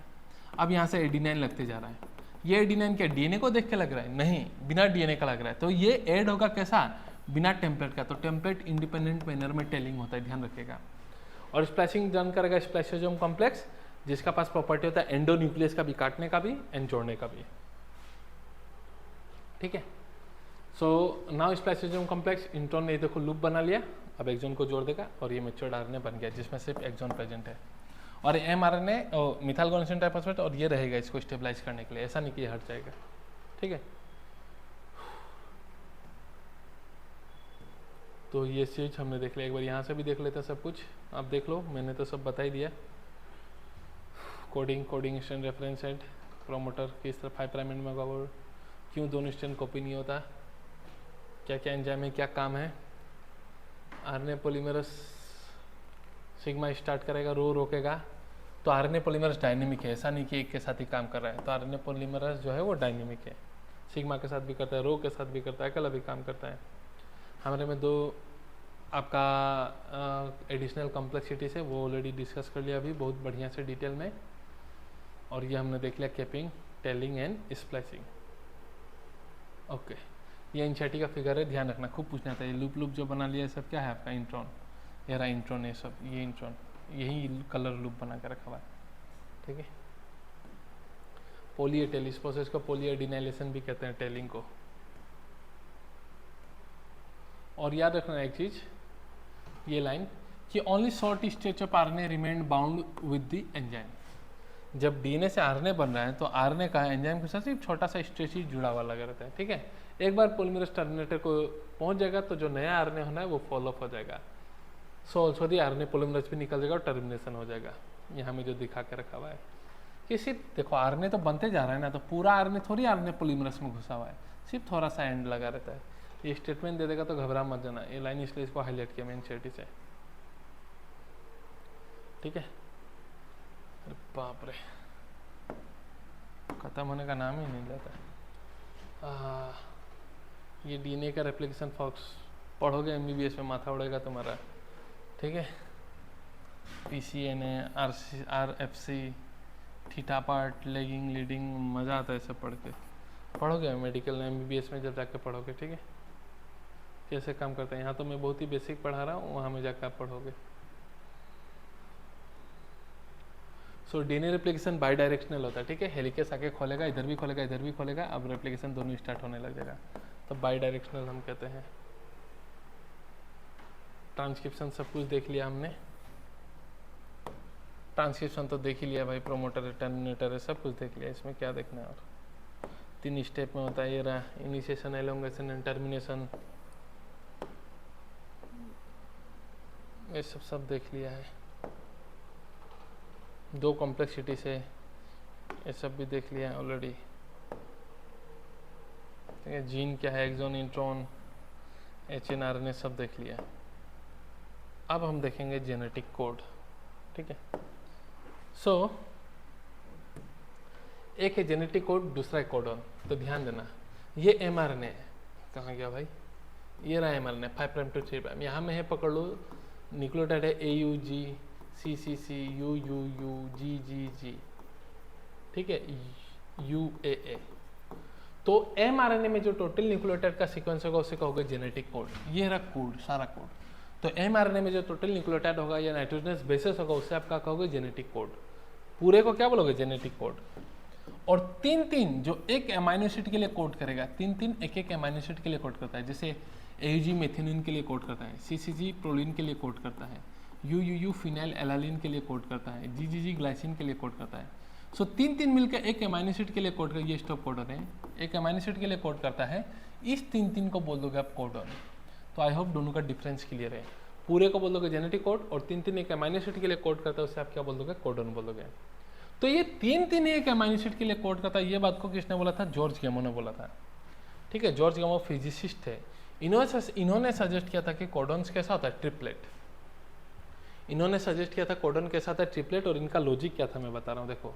अब यहाँ से एडिनाइन लगते जा रहा है। ये एडिनाइन क्या डीएनए को देख के लग रहा है? नहीं, बिना डीएनए का लग रहा है। तो ये ऐड होगा कैसा, बिना टेम्पलेट का। तो टेम्पलेट इंडिपेंडेंट मैनर में टेलिंग होता है, ध्यान रखिएगा। और स्प्लाइसिंग डन करेगा स्प्लाइसियोसोम कॉम्प्लेक्स, जिसका पास प्रॉपर्टी होता है एंडोन्यूक्लियस का भी, काटने का भी एंड जोड़ने का भी, ठीक है। So now spliceosome complex, intron ने देखो लूप बना लिया, अब एक्सॉन को जोड़ देगा और ये मैच्योर्ड आरएनए बन गया, जिसमें सिर्फ एक्सॉन प्रेजेंट है। और एमआरएनए मिथाइल गुआनिसिन ट्राइफॉस्फेट, और ये रहेगा इसको स्टेबलाइज करने के लिए, ऐसा नहीं कि ये हट जाएगा, ठीक है। तो ये चीज हमने देख लिया। एक बार यहाँ से भी देख लेते सब कुछ, आप देख लो, मैंने तो सब बता ही दिया। Coding strand reference and promoter किस तरह 5 प्राइम एंड में होगा, क्यों दोनों स्ट्रैंड कॉपी नहीं होता, क्या क्या एंजाइम है, क्या काम है। आरएनए पॉलीमरेज सिग्मा स्टार्ट करेगा, रो रोकेगा। तो आरएनए पॉलीमरेज डायनेमिक है, ऐसा नहीं कि एक के साथ ही काम कर रहा है। तो आरएनए पॉलीमरेज जो है वो डायनेमिक है, सिग्मा के साथ भी करता है, रो के साथ भी करता है, अकेला भी काम करता है। हमारे में 2 आपका एडिशनल कॉम्प्लेक्सिटीज है, वो ऑलरेडी डिस्कस कर लिया अभी बहुत बढ़िया से डिटेल में। और ये हमने देख लिया capping, telling and splicing. Okay, ये इंचाटी का फिगर है, ध्यान रखना, खूब पूछना था। ये लूप जो बना लिया सब क्या है आपका, इंट्रॉन, ये रहा इंट्रॉन, ये सब ये इंट्रॉन, यही कलर लूप बना के रखा हुआ है, ठीक है। पोली टेल, इस प्रोसेस को पोली एडिनाइलेशन भी कहते हैं, टेलिंग को। और याद रखना एक चीज, ये लाइन कि only short stretch of RNA remain bound with the enzyme. जब डीएनए से आरएनए बन रहा है तो आरएनए का एंजाइम के साथ सिर्फ छोटा सा स्ट्रेच ही जुड़ा हुआ लगा रहता है, ठीक है। एक बार पॉलीमरेज टर्मिनेटर को पहुंच जाएगा तो जो नया आरएनए होना है वो फॉलो अप हो जाएगा। So also the RNA polymerase भी निकल जाएगा और टर्मिनेशन हो जाएगा। यहाँ में जो दिखा के रखा हुआ है कि सिर्फ देखो आरएनए तो बनते जा रहा है ना, तो पूरा आरएनए थोड़ी आरएनए पॉलीमरेज में घुसा हुआ है, सिर्फ थोड़ा सा एंड लगा रहता है। ये स्टेटमेंट दे देगा तो घबरा मत जाना, ये लाइन इसलिए इसको हाईलाइट किया मैंने शेटी से, ठीक है। अरे बाप रे, खत्म होने का नाम ही नहीं लेता। ये डीएनए का रेप्लिकेशन फॉक्स पढ़ोगे एमबीबीएस में माथा उड़ेगा तुम्हारा, ठीक है। PCNA, RFC, theta part, lagging, leading, मज़ा आता है सब पढ़ के। पढ़ोगे मेडिकल एमबीबीएस में जब जाके पढ़ोगे, ठीक है, कैसे काम करता है। यहाँ तो मैं बहुत ही बेसिक पढ़ा रहा हूँ, वहाँ में जाकर आप पढ़ोगे। So DNA replication by directional होता है, ठीक है। हेलिकेस आके खोलेगा, इधर भी खोलेगा, इधर भी खोलेगा, अब रेप्लिकेशन दोनों स्टार्ट होने लग जाएगा, तो बाई डायरेक्शनल हम कहते हैं। ट्रांसक्रिप्शन सब कुछ देख लिया हमने, ट्रांसक्रिप्शन तो देख ही लिया भाई, प्रोमोटर है, टर्मिनेटर है, सब कुछ देख लिया। इसमें क्या देखना है, और 3 स्टेप में होता है। ये रहा इनिशिएशन, एलोंगेशन एंड टर्मिनेशन, ये सब देख लिया है। दो कॉम्प्लेक्सिटी से ये सब भी देख लिया ऑलरेडी। ठीक है, जीन क्या है, एक्सोन, इंट्रॉन, एचएनआरएनए सब देख लिया। अब हम देखेंगे जेनेटिक कोड। ठीक है, सो एक है जेनेटिक कोड, दूसरा है कोडॉन। तो ध्यान देना, ये एमआरएनए है, कहाँ गया भाई, ये रहा एमआरएनए 5 प्राइम टू 3 प्राइम। यहाँ में है, पकड़ लो, न्यूक्लियोटाइड है AUG, CCC, UUU, GGG, ठीक है, UAA। तो एमआरएनए में जो टोटल न्यूक्लियोटाइड का सीक्वेंस होगा उसे कहोगे जेनेटिक कोड। ये रहा कोड, सारा कोड। तो एमआरएनए में जो टोटल न्यूक्लियोटाइड होगा या नाइट्रोजनस बेसिस होगा उसे आप क्या कहोगे, जेनेटिक कोड। पूरे को क्या बोलोगे, जेनेटिक कोड। और 3 जो एक एमाइनो एसिड के लिए कोड करेगा, 3 एक एमाइनो एसिड के लिए कोड करता है। जैसे AUG मेथिओनिन के लिए कोड करता है, CCG प्रोलिन के लिए कोड करता है, UUU फिनाइल एलालिन के लिए कोड करता है, GGG ग्लाइसिन के लिए कोड करता है। सो 3 मिलकर एक एमाइनो एसिड के लिए कोड कर, ये स्टॉप कोडन है, एक एमाइनो एसिड के लिए कोड करता है। इस 3 को बोल दोगे आप कोडन। तो आई होप दोनों का डिफरेंस क्लियर है। पूरे को बोल दोगे जेनेटिक कोड, और 3 एक एमाइनो एसिड के लिए कोड करता है, उससे आप क्या बोल दोगे, कोडन बोल दोगे। तो ये 3 एक एमाइनो एसिड के लिए कोड करता है। ये बात को किसने बोला था, जॉर्ज गैमो ने बोला था। ठीक है, जॉर्ज गैमो फिजिसिस्ट थे। इन्होंने सजेस्ट किया था कि कोडॉन्स कैसा होता है, ट्रिपलेट। इन्होंने सजेस्ट किया था कोडॉन कैसा था, ट्रिपलेट। और इनका लॉजिक क्या था मैं बता रहा हूँ। देखो,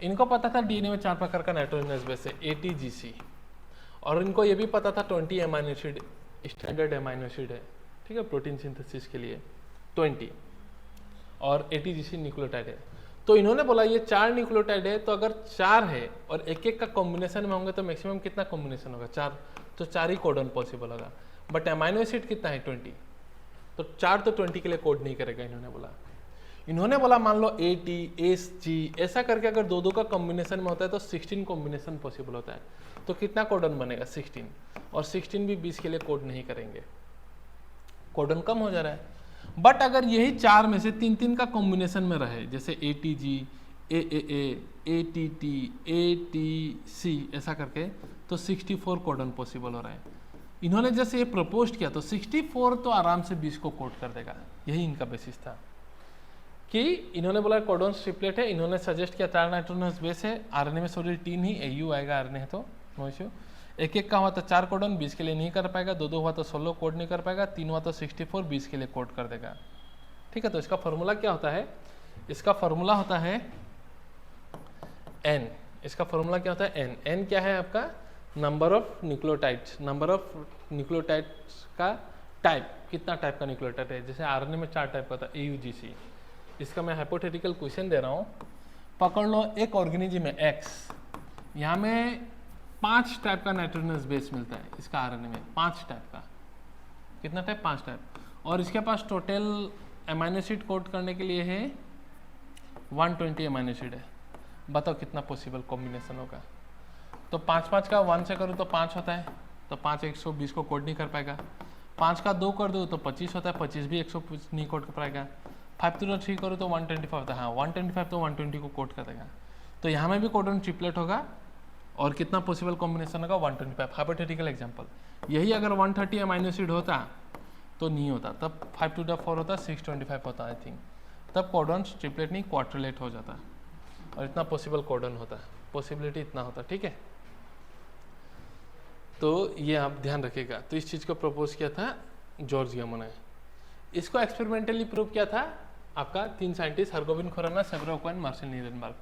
इनको पता था डीएनए में 4 प्रकार का नाइट्रोजनस बेस है, ATGC। और इनको ये भी पता था 20 amino acid standard amino acid है। ठीक है, प्रोटीन सिंथेसिस के लिए 20, और ATGC न्यूक्लियोटाइड है। तो इन्होंने बोला ये 4 न्यूक्लियोटाइड है, तो अगर 4 है और एक का कॉम्बिनेशन में होंगे तो मैक्सिमम कितना कॉम्बिनेशन होगा, 4। तो 4 ही कोडन पॉसिबल होगा। बट एमाइनो एसिड कितना है, 20। तो 4 तो 20 के लिए कोड नहीं करेगा। इन्होंने बोला मान लो AT, SG ऐसा करके अगर 2 का कॉम्बिनेशन में होता है तो 16 कॉम्बिनेशन पॉसिबल होता है। तो कितना कोडन बनेगा, 16। और 16 भी 20 के लिए कोड नहीं करेंगे, कोडन कम हो जा रहा है। बट अगर यही 4 में से 3 का कॉम्बिनेशन में रहे, जैसे ATG, AAA, ATT, ATC ऐसा करके, तो 64 कोडन पॉसिबल हो रहा है। इन्होंने जैसे ये प्रपोज किया तो 64 तो आराम से 20 को कोड कर देगा। यही इनका बेसिस था कि इन्होंने बोला कोडॉन ट्रिपलेट है। इन्होंने सजेस्ट किया 4 नाइट्रोजनस बेस है, RNA में सॉरी 3 ही, AU आएगा, RNA है तो नो इश्यू। एक का हुआ तो 4 कोडन 20 के लिए नहीं कर पाएगा, 2 हुआ तो 16 कोड नहीं कर पाएगा, 3 हुआ तो 64 20 के लिए कोड कर देगा। ठीक है, तो इसका फॉर्मूला क्या होता है, इसका फॉर्मूला होता है N। इसका फॉर्मूला क्या होता है, N क्या है आपका, number of nucleotides. Number of nucleotides का टाइप, कितना टाइप का न्यूक्लियोटाइड है। जैसे RNA में 4 टाइप का होता है, AUGC। इसका मैं हाइपोथेटिकल क्वेश्चन दे रहा हूँ। पकड़ लो एक ऑर्गेनिज्म में X, यहाँ में 5 टाइप का नाइट्रोजनस बेस मिलता है इसका RNA में, 5 टाइप का। कितना टाइप, 5 टाइप। और इसके पास टोटल एमाइनो एसिड कोड करने के लिए है 120 एमाइनो एसिड है। बताओ कितना पॉसिबल कॉम्बिनेशन होगा। तो 5 का 1 से करूँ तो 5 होता है, तो 5 120 को कोड नहीं कर पाएगा। 5 का 2 कर दो तो 25 होता है, 25 भी 120 नहीं कोड कर पाएगा। 5 to 3 करो तो 125 होता है, हाँ 125 तो 120 को कोड कर देगा। तो यहाँ में भी कोडॉन ट्रिपलेट होगा, और कितना पॉसिबल कॉम्बिनेशन होगा, 125। हाइपोथेटिकल एग्जांपल, यही अगर 130 एमाइनो एसिड होता तो नहीं होता, तब 5 to 4 होता, 625 होता आई थिंक, तब कोडॉन ट्रिपलेट नहीं क्वाड्रिलेट हो जाता, और इतना पॉसिबल कोडॉन होता, पॉसिबिलिटी इतना होता। ठीक है, तो ये आप ध्यान रखिएगा। तो इस चीज़ को प्रपोज किया था जॉर्ज गैमो ने। इसको एक्सपेरिमेंटली प्रूव किया था आपका 3 scientist, Hargobind Khorana, Severo Ochoa, Marshall Nirenberg.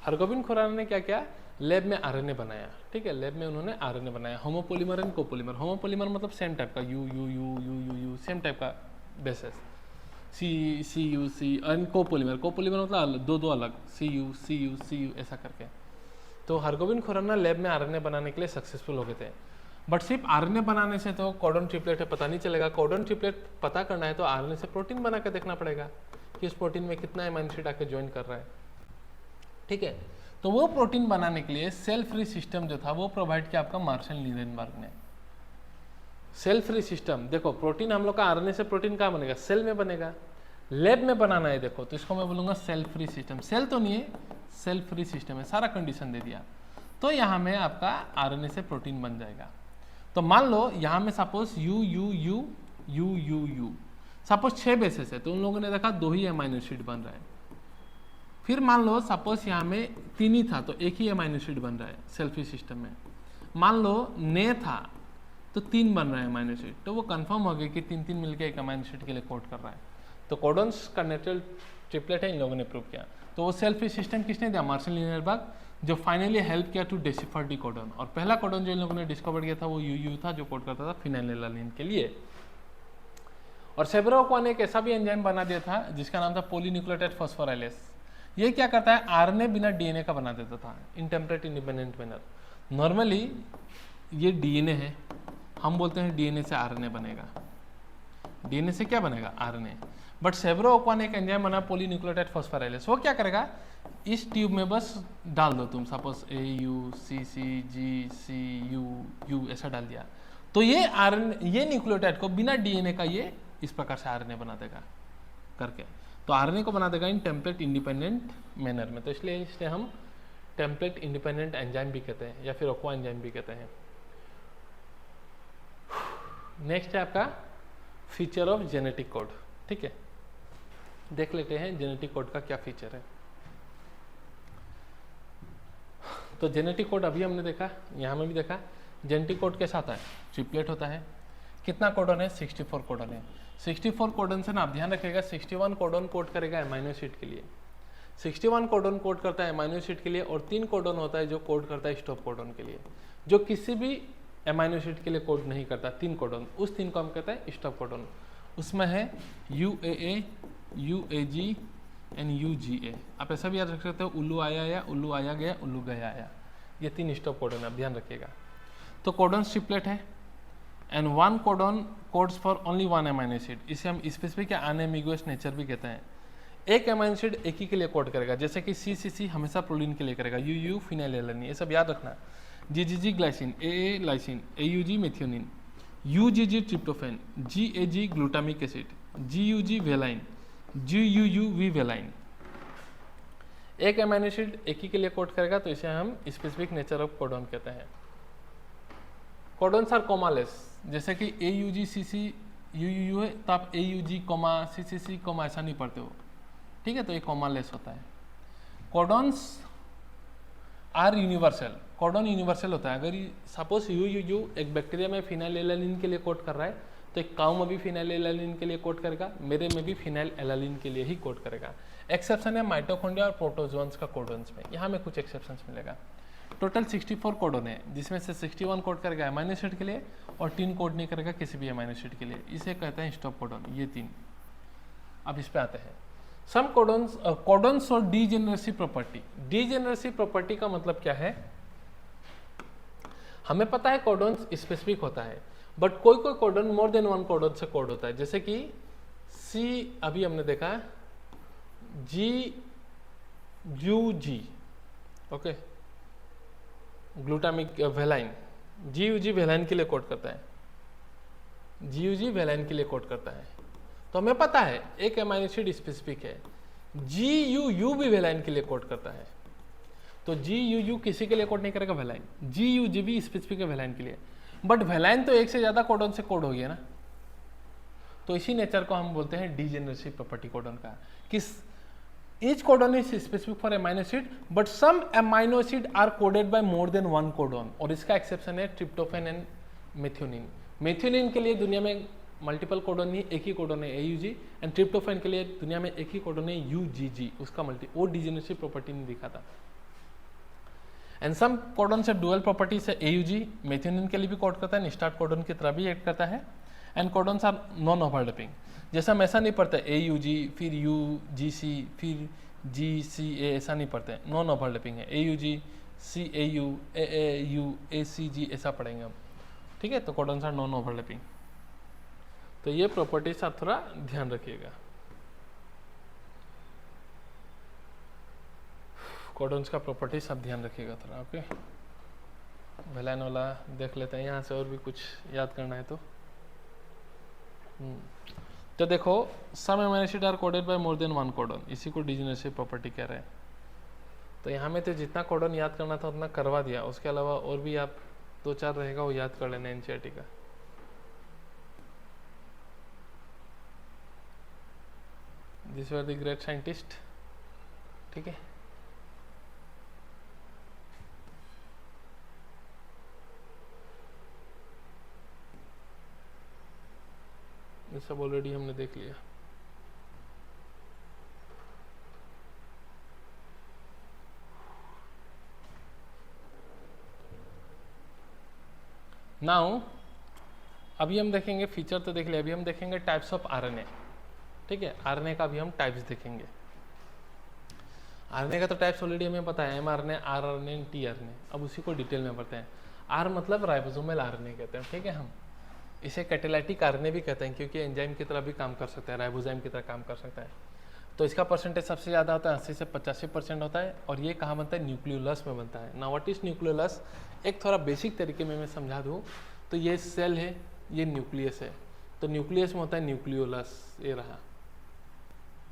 Hargobind Khorana ने क्या किया, लैब में RNA बनाया। ठीक है, लैब में उन्होंने RNA बनाया, होमोपोलीमर एंड कोपोलीमर। होमोपोलीमर मतलब सेम टाइप का, U सेम टाइप का बेसेस, CUC, एंड कोपोलीमर मतलब 2 अलग, CU ऐसा करके। तो हरगोबिन खुराना लैब में RNA बनाने के लिए सक्सेसफुल हो गए थे। बट सिर्फ RNA बनाने से तो कोडॉन ट्रिपलेट है पता नहीं चलेगा। कोडॉन ट्रिपलेट पता करना है तो RNA से प्रोटीन बना के देखना पड़ेगा कि उस प्रोटीन में कितना एमाइनो एसिड आके ज्वाइन कर रहा है। ठीक है, तो वो प्रोटीन बनाने के लिए सेल फ्री सिस्टम जो था वो प्रोवाइड किया आपका मार्शल नीरेनबर्ग ने। सेल फ्री सिस्टम, देखो प्रोटीन हम लोग का RNA से प्रोटीन कहाँ बनेगा, सेल में बनेगा। लैब में बनाना है देखो, तो इसको मैं बोलूँगा सेल फ्री सिस्टम। सेल तो नहीं है, सेल फ्री सिस्टम है, सारा कंडीशन दे दिया। तो यहाँ में आपका RNA से प्रोटीन बन जाएगा। तो मान लो यहाँ में सपोज UUU सपोज 6 बेसेस है, तो उन लोगों ने देखा 2 ही एमाइनो एसिड बन रहा है। फिर मान लो सपोज यहाँ में 3 ही था तो एक ही अमाइनो एसिड बन रहा है सेल्फी सिस्टम में। मान लो ने था तो 3 बन रहे हैं अमाइनो एसिड, तो वो कंफर्म हो गया कि 3 मिलकर एक अमाइनो एसिड के लिए कोड कर रहा है। तो कोडॉन्स का नेचुरल ट्रिपलेट है, इन लोगों ने प्रूव किया। तो वो सेल्फी सिस्टम किसने दिया? मार्शल लीनियरबर्ग, जो फाइनली हेल्प किया टू डिसिफर डी कोडॉन। और पहला कोडॉन जो इन लोगों ने डिस्कवर किया था वो यूयू था, जो कोड करता था फिनाइलएलानिन के लिए। और सेब्रोक्वा ने एक ऐसा भी एंजाइम बना दिया था जिसका नाम था पॉलीन्यूक्लियोटाइड फॉस्फोराइलेस। ये क्या करता है? आरएनए बिना डीएनए का बना देता था in temperate independent manner. Normally ये डीएनए है, हम बोलते हैं डीएनए से आरएनए बनेगा। डीएनए से क्या बनेगा? आरएनए। बट सेब्रोक्वा ने एक एंजाइम बना पॉलीन्यूक्लियोटाइड फॉस्फोराइलेस। वो क्या करेगा? इस ट्यूब में बस डाल दो तुम, suppose A U C C G C U U ऐसा डाल दिया, तो ये आरएनए, ये न्यूक्लियोटाइड को बिना डीएनए का ये इस प्रकार से आरएनए बना देगा करके। तो आरएनए को बना देगा इन टेम्पलेट इंडिपेंडेंट मैनर में। तो इसलिए इसे हम टेम्पलेट इंडिपेंडेंट एंजाइम भी कहते हैं या फिर ओक्वा एंजाइम भी कहते हैं। नेक्स्ट है आपका फीचर ऑफ जेनेटिक कोड। ठीक है, देख लेते हैं जेनेटिक कोड का क्या फीचर है। तो जेनेटिक कोड अभी हमने देखा, यहाँ में भी देखा। जेनेटिक कोड के साथ है ट्रिपलेट होता है। कितना कोडन है? 64 कोडन है। 64 कोडन से ना आप ध्यान रखिएगा, 61 कोडन कोड करेगा एमाइनो एसिड के लिए, 61 कोडन कोड करता है एमाइनो एसिड के लिए, और 3 कोडन होता है जो कोड करता है स्टॉप कोडन के लिए, जो किसी भी एमाइनो एसिड के लिए कोड नहीं करता। 3 कोडन, उस 3 को हम कहते हैं स्टॉप कोडन। उसमें है UAA, UAG एंड UGA। आप ऐसा भी याद रख सकते हो, उल्लू आया या उल्लू आया गया, उल्लू गया आया। ये 3 स्टॉप कोडन, आप ध्यान रखिएगा। तो कोडन ट्रिपलेट है and 1 codon codes for only 1 amino acid. इसे हम स्पेसिफिक या अनएम्बिगुअस नेचर भी कहते हैं। एक अमाइनो एसिड एक ही के लिए कोड करेगा, जैसे कि CCC हमेशा प्रोलीन के लिए करेगा, UU फिनाइलएलानिन, ये सब याद रखना। GGG glycine, AA lysine, AUG methionine, UGG tryptophan, GAG glutamic acid, GUG valine, GUUV valine. एक अमाइनो एसिड एक ही के लिए कोड करेगा, तो इसे हम स्पेसिफिक नेचर ऑफ कोडॉन कहते हैं। कोडॉन्स आर कोमालेस, जैसे कि AUGCC UUU है तो आप AUG CCC ऐसा नहीं पढ़ते हो, ठीक है, तो ये कोमालेस होता है। Codons are universal, codon universal होता है। अगर सपोज UUU एक बैक्टीरिया में फिनाइलएलानिन के लिए कोड कर रहा है, तो एक काऊ में भी फिनाइलएलानिन के लिए कोड करेगा, मेरे में भी फिनाइलएलानिन के लिए ही कोड करेगा। एक्सेप्शन है माइटोकॉन्ड्रिया और प्रोटोजोन्स का कोडॉन्स में, यहाँ में कुछ एक्सेप्शंस मिलेगा। टोटल 64 कोडोन है, जिसमें से 61 कोड करेगा अमाइनो एसिड के लिए और 3 कोड नहीं करेगा किसी भी अमाइनो एसिड के लिए। इसे कहते हैं स्टॉप कोडोन, ये 3। अब इस पे आते हैं। सम कोडोन्स और डीजेनरेसिव प्रॉपर्टी। डीजेनरेसिव प्रॉपर्टी का मतलब क्या है? हमें पता है कोडोन्स स्पेसिफिक होता है, बट कोई कोई कोडोन मोर देन 1 कोडोन से कोड होता है, जैसे कि C अभी हमने देखा GUG, okay, glutamic valine, GUG valine के लिए कोड करता है, GUG वेलाइन के लिए कोड करता है। तो हमें पता है एक अमाइनो एसिड स्पेसिफिक है, GUU भी वेलाइन के लिए कोड करता है। तो GUU किसी के लिए कोड नहीं करेगा, वेलाइन। GUG भी स्पेसिफिक है वेलाइन के लिए, बट वेलाइन तो एक से ज्यादा कोडोन से कोड हो गया ना, तो इसी नेचर को हम बोलते हैं डीजेनरेसिव प्रॉपर्टी कोडोन का। किस each codon is specific for amino acid, but some amino acid are coded by more than 1 codon, और इसका एक्सेप्शन है ट्रिप्टोफैन एंड मेथियोनिन। मेथियोनिन के लिए दुनिया में मल्टीपल कोडोन नहीं, एक ही कोडोन है AUG, एंड ट्रिप्टोफैन के लिए दुनिया में एक ही कोडोन है UGG, उसका वो डीजेनरेसिव प्रॉपर्टी नहीं दिखा था। एंड सम कोडोन से डुअल प्रॉपर्टी से AUG मेथियोनिन के लिए भी कोड करता है, स्टार्ट कोडोन की तरह भी एक्ट करता है। And codons are non overlapping, जैसे हम ऐसा नहीं पढ़ते AUG फिर UGC फिर GCA, ऐसा नहीं पढ़ते, नॉन ओवरलैपिंग है। AUG CAU AAU ACG ऐसा पढ़ेंगे हम, ठीक है। तो कोडोन्स आर नॉन ओवरलैपिंग। तो ये प्रॉपर्टीज आप थोड़ा ध्यान रखिएगा। कोडोन्स का प्रॉपर्टीज आप ध्यान रखिएगा थोड़ा, ओके। वेलाइन वाला देख लेते हैं, यहाँ से और भी कुछ याद करना है तो देखो, some amino acid are coded by more than 1 codon, इसी को डीजेनरेसिव प्रॉपर्टी कह रहे हैं। तो यहाँ में तो जितना कोडोन याद करना था उतना करवा दिया, उसके अलावा और भी आप 2-4 रहेगा वो याद कर लेना एनसीईआरटी का। This were the great scientist, ठीक है। ये सब ऑलरेडी हमने देख लिया। नाउ अभी हम देखेंगे, फीचर तो देख लिया, अभी हम देखेंगे टाइप्स ऑफ आरएनए। ठीक है, आरएनए का भी हम टाइप्स देखेंगे। आरएनए का तो टाइप्स ऑलरेडी हमें पता है, एमआरएनए, आरआरएनए, टीआरएनए। अब उसी को डिटेल में पढ़ते हैं। आर मतलब राइबोसोमल आरएनए कहते हैं। ठीक है, हम इसे कैटेलाइटिक आरएनए भी कहते हैं क्योंकि एंजाइम की तरह भी काम कर सकता है, राइबोजाइम की तरह काम कर सकता है। तो इसका परसेंटेज सबसे ज़्यादा होता है, 80 से 85% होता है। और ये कहाँ बनता है? न्यूक्लियोलस में बनता है। Now what is nucleolus? एक थोड़ा बेसिक तरीके में मैं समझा दूँ तो ये सेल है, ये न्यूक्लियस है। तो न्यूक्लियस में होता है न्यूक्लियोलस, ये रहा।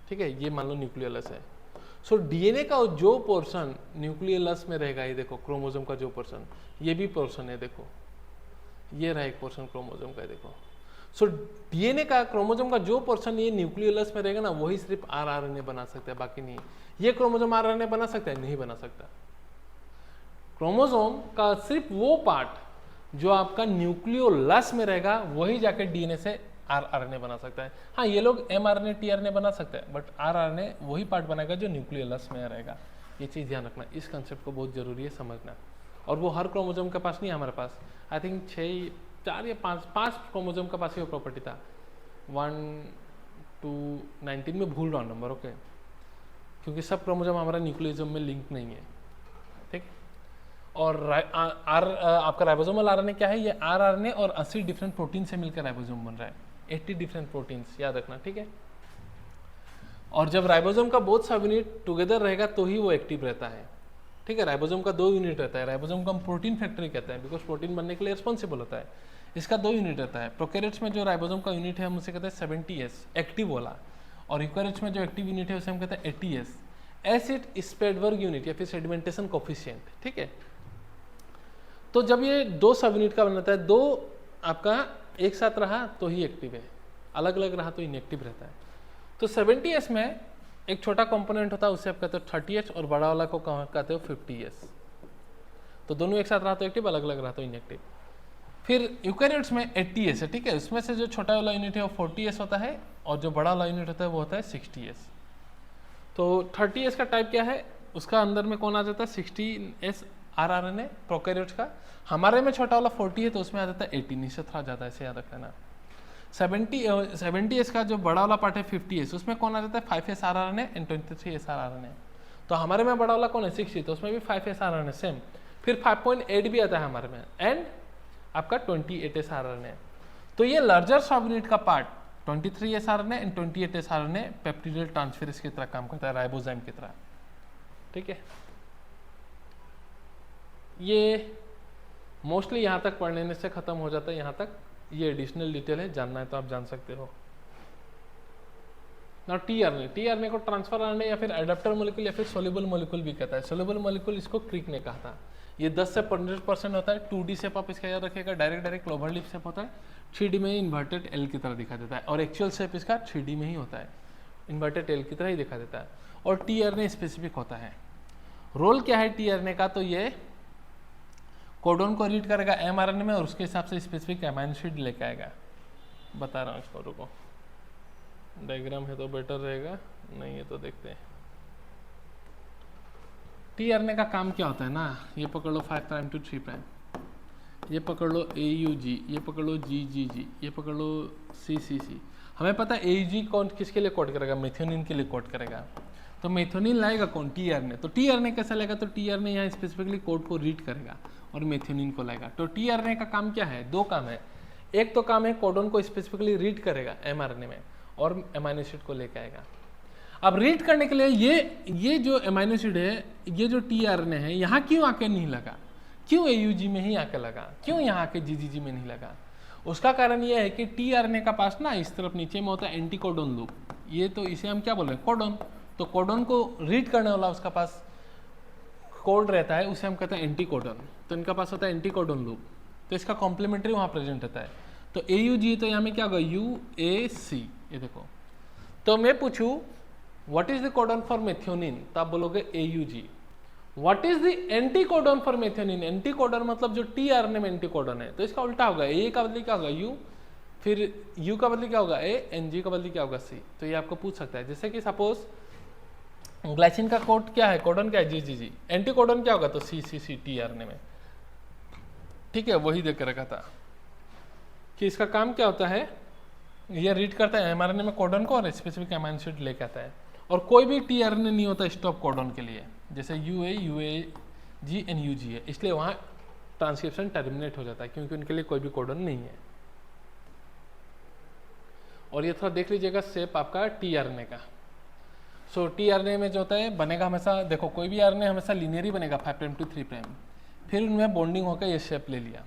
ठीक है, ये मान लो न्यूक्लियोलस है। सो डीएनए का जो पोर्शन न्यूक्लियोलस में रहेगा, ये देखो क्रोमोसोम का जो पोर्शन, ये भी पोर्शन है, देखो ये रहा एक पोर्शन क्रोमोसोम का, देखो। सो डीएनए का, क्रोमोसोम का जो पोर्शन ये न्यूक्लियोलस में रहेगा ना, वही सिर्फ आरआरएनए बना सकता है, बाकी नहीं। ये क्रोमोसोम आरआरएनए बना सकता है? नहीं बना सकता। क्रोमोसोम का सिर्फ वो पार्ट जो आपका न्यूक्लियोलस में रहेगा, वही जाके डीएनए से आरआरएनए बना सकता है। हाँ, ये लोग एमआरएनए, टीआरएनए बना सकते हैं, बट आरआरएनए वही पार्ट बनाएगा जो न्यूक्लियोलस में रहेगा। ये चीज़ ध्यान रखना, इस कंसेप्ट को बहुत जरूरी है समझना। और वो हर क्रोमोसोम के पास नहीं है, हमारे पास आई थिंक 4 या 5 क्रोमोसोम के पास ही वो प्रॉपर्टी था। 1 to 19 में भूल रहा हूँ नंबर, ओके, क्योंकि सब क्रोमोसोम हमारा न्यूक्लियोसोम में लिंक नहीं है। ठीक। और आपका राइबोसोमल आरएनए क्या है? ये आरआरएनए और 80 डिफरेंट प्रोटीन से मिलकर राइबोसोम बन रहा है। 80 डिफरेंट प्रोटीन्स, याद रखना। ठीक है। और जब राइबोसोम का बहुत सा यूनिट टुगेदर रहेगा तो ही वो एक्टिव रहता है। ठीक है, राइबोसोम का 2 यूनिट रहता है। राइबोसोम को हम प्रोटीन फैक्ट्री कहते हैं, बिकॉज प्रोटीन बनने के लिए रिस्पॉन्सिबल होता है। इसका 2 यूनिट रहता है। प्रोकैरियोट्स में जो राइबोसोम का यूनिट है हम उसे कहते हैं 70S, एक्टिव वाला। और यूकैरियोट्स में जो एक्टिव यूनिट है उसे हम कहते हैं 80S, एसिड स्प्रेडबर्ग यूनिट या फिर सेडिमेंटेशन कोफिशिएंट। ठीक है। तो जब ये 2 सब यूनिट का बनाता है, 2 आपका एक साथ रहा तो ही एक्टिव है, अलग अलग रहा तो इनएक्टिव रहता है। तो 70S में एक छोटा कंपोनेंट होता है, उससे आप कहते हो 30H, और बड़ा वाला को कहते हो 50S। तो दोनों एक साथ रहा तो एक्टिव, अलग अलग रहा तो इनएक्टिव। फिर यूकैरियोट्स में 80S है। ठीक है, उसमें से जो छोटा वाला यूनिट है वो 40S होता है, और जो बड़ा वाला यूनिट होता है वो होता है 60S। तो 30S का टाइप क्या है? उसका अंदर में कौन आ जाता है? 16S आरआरएनए प्रोकैरियोट्स का। हमारे में छोटा वाला 40 है तो उसमें आ जाता है 18, इससे थोड़ा ज़्यादा, ऐसे याद रखना। 70S का जो बड़ा वाला पार्ट है 50S, उसमें कौन आ जाता है? 5S rRNA and 23S rRNA. तो हमारे में बड़ा वाला कौन है? 60, तो उसमें भी 5S आरआरएनए सेम। फिर 5.8 भी आता है हमारे में, एंड आपका 28S आरआरएनए। तो ये लार्जर सब यूनिट का part 23S rRNA and 28S rRNA peptidyl transferase की तरह काम करता है, राइबोजाइम की तरह। ठीक है, ये मोस्टली यहाँ तक पढ़ लेने से खत्म हो जाता है। यहाँ तक ये एडिशनल डिटेल है, जानना है तो आप जान सकते हो। ना टीआरएनए को ट्रांसफर आरएनए या फिर एडाप्टर मॉलिक्यूल या फिर सोल्यूबल मॉलिक्यूल भी कहता है। सोल्यूबल मॉलिक्यूल इसको क्रिक ने कहा था। ये 10 से 15% होता है। 2D शेप आप इसका याद रखिएगा, डायरेक्ट क्लोवर लीफ शेप होता है। 3D में ही इन्वर्टेड एल की तरह दिखा देता है, और एक्चुअल शेप इसका 3D में ही होता है, इन्वर्टेड एल की तरह ही दिखा देता है। और टीआरएनए स्पेसिफिक होता है। रोल क्या है टीआरएनए का? तो ये कोडोन को रीड करेगा एमआरएनए में, और उसके हिसाब से स्पेसिफिक अमीनो एसिड लेके आएगा। बता रहा हूँ इसको, रुको, डायग्राम है तो बेटर रहेगा, नहीं है तो देखते हैं। टीआरएनए का काम क्या होता है ना, ये पकड़ लो 5 प्राइम to 3 प्राइम, ये पकड़ लो AUG, ये पकड़ लो GGG, ये पकड़ लो CCC। हमें पता है AUG कौन किसके लिए कोड करेगा? मेथियोनिन के लिए कोड करेगा। तो मेथियोनिन लाएगा कौन? टीआरएनए। तो टीआरएनए कैसे लाएगा? तो टीआरएनए यहाँ स्पेसिफिकली कोड को रीड करेगा और मेथियोनिन को लाएगा। तो टीआरएनए का काम क्या है? 2 काम है। एक तो काम है कोडोन को स्पेसिफिकली रीड करेगा एमआरएनए में, और अमीनो एसिड को लेकर आएगा। अब रीड करने के लिए ये जो अमीनो एसिड है, ये जो टीआरएनए है, यहाँ क्यों आके नहीं लगा? क्यों AUG में ही आके लगा? क्यों यहाँ आके GGG में नहीं लगा? उसका कारण ये है कि टीआरएनए का पास ना इस तरफ नीचे में होता है एंटीकोडोन लूप। ये तो इसे हम क्या बोल रहे हैं? कोडोन। तो कोडोन को रीड करने वाला उसका पास कोड रहता है, उसे हम कहते हैं एंटीकोडोन। तो इनका पास होता है एंटीकोडोन लूप, तो इसका कॉम्प्लीमेंट्री वहाँ प्रेजेंट रहता है। तो AUG, तो यहाँ में क्या होगा? UAC। ये देखो, तो मैं पूछूं what is the codon for methionine, तो आप बोलोगे AUG। What is the anti codon for methionine, anti codon मतलब जो tRNA में एंटी कोडन है, तो इसका उल्टा होगा, A का बदले क्या होगा U, फिर U का बदले क्या होगा A, NG का बदले क्या होगा C। तो ये आपको पूछ सकता है, जैसे कि सपोज ग्लाइसिन का कोड क्या है, कोडन क्या है GGG, एंटी कोडन क्या होगा तो CCC tRNA में, ठीक है, वही देख के रखा था कि इसका काम क्या होता है, ये रीड करता है mRNA में कोडन को और स्पेसिफिक अमाइनो एसिड लेके आता है। और कोई भी tRNA नहीं होता स्टॉप कोडन के लिए, जैसे UA, UAG एंड UG है, इसलिए वहाँ ट्रांसक्रिप्शन टर्मिनेट हो जाता है क्योंकि उनके लिए कोई भी कोडन नहीं है। और ये थोड़ा देख लीजिएगा शेप आपका tRNA का। सो tRNA में जो होता है बनेगा हमेशा, देखो कोई भी RNA हमेशा लीनियर ही बनेगा 5' to 3', फिर उनमें बॉन्डिंग होकर ये शेप ले लिया।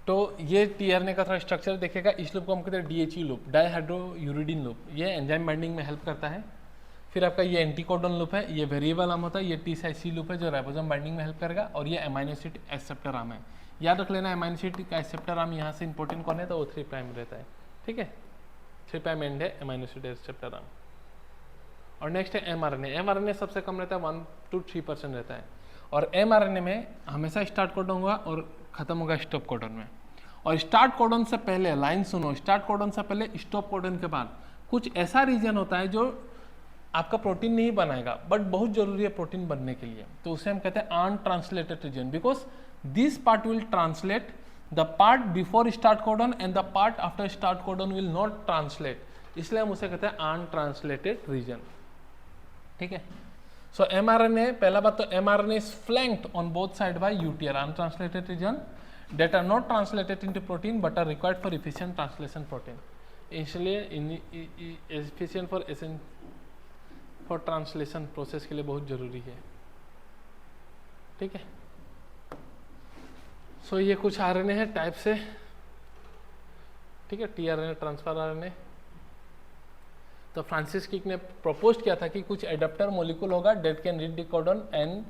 तो ये tRNA का थोड़ा स्ट्रक्चर देखेगा, इस लूप को हम कहते हैं DHE लूप, डाईहाइड्रोयूरिडीन लूप, ये एंजाइम बाइंडिंग में हेल्प करता है। फिर आपका ये एंटीकोडन लूप है, ये वेरिएबल आर्म होता है, ये T-C लूप है जो राइबोसोम बाइंडिंग में हेल्प करेगा, और ये अमाइनो एसिड एक्सेप्टर आर्म है। याद रख लेना अमाइनो एसिड का एक्सेप्टर आर्म यहाँ से इंपॉर्टेंट कौन है तो O3' रहता है, ठीक है, 3' एंड है अमाइनो एसिड एक्सेप्टर आर्म। और नेक्स्ट है mRNA, mRNA सबसे कम रहता है 1 to 3% रहता है, और mRNA में हमेशा स्टार्ट कोडन होगा और खत्म होगा स्टॉप कोडन में। और स्टार्ट कोडन से पहले लाइन सुनो, स्टार्ट कोडन से पहले स्टॉप कोडन के बाद कुछ ऐसा रीजन होता है जो आपका प्रोटीन नहीं बनाएगा बट बहुत जरूरी है प्रोटीन बनने के लिए, तो उसे हम कहते हैं untranslated region, because this part will translate, the part before start codon and the part after start codon will not translate, इसलिए हम उसे कहते हैं अनट्रांसलेटेड रीजन, ठीक है। सो mRNA, पहला बात तो mRNA is flanked on both side by UTR, untranslated region that are not translated into protein but are required for efficient translation protein, इसलिए efficient for translation प्रोसेस के लिए बहुत जरूरी है, ठीक है। सो ये कुछ RNA है टाइप से, ठीक है, tRNA, ट्रांसफर RNA। तो फ्रांसिस क्रिक ने प्रपोज किया था कि कुछ एडाप्टर मोलिकुल होगा that can read the codon and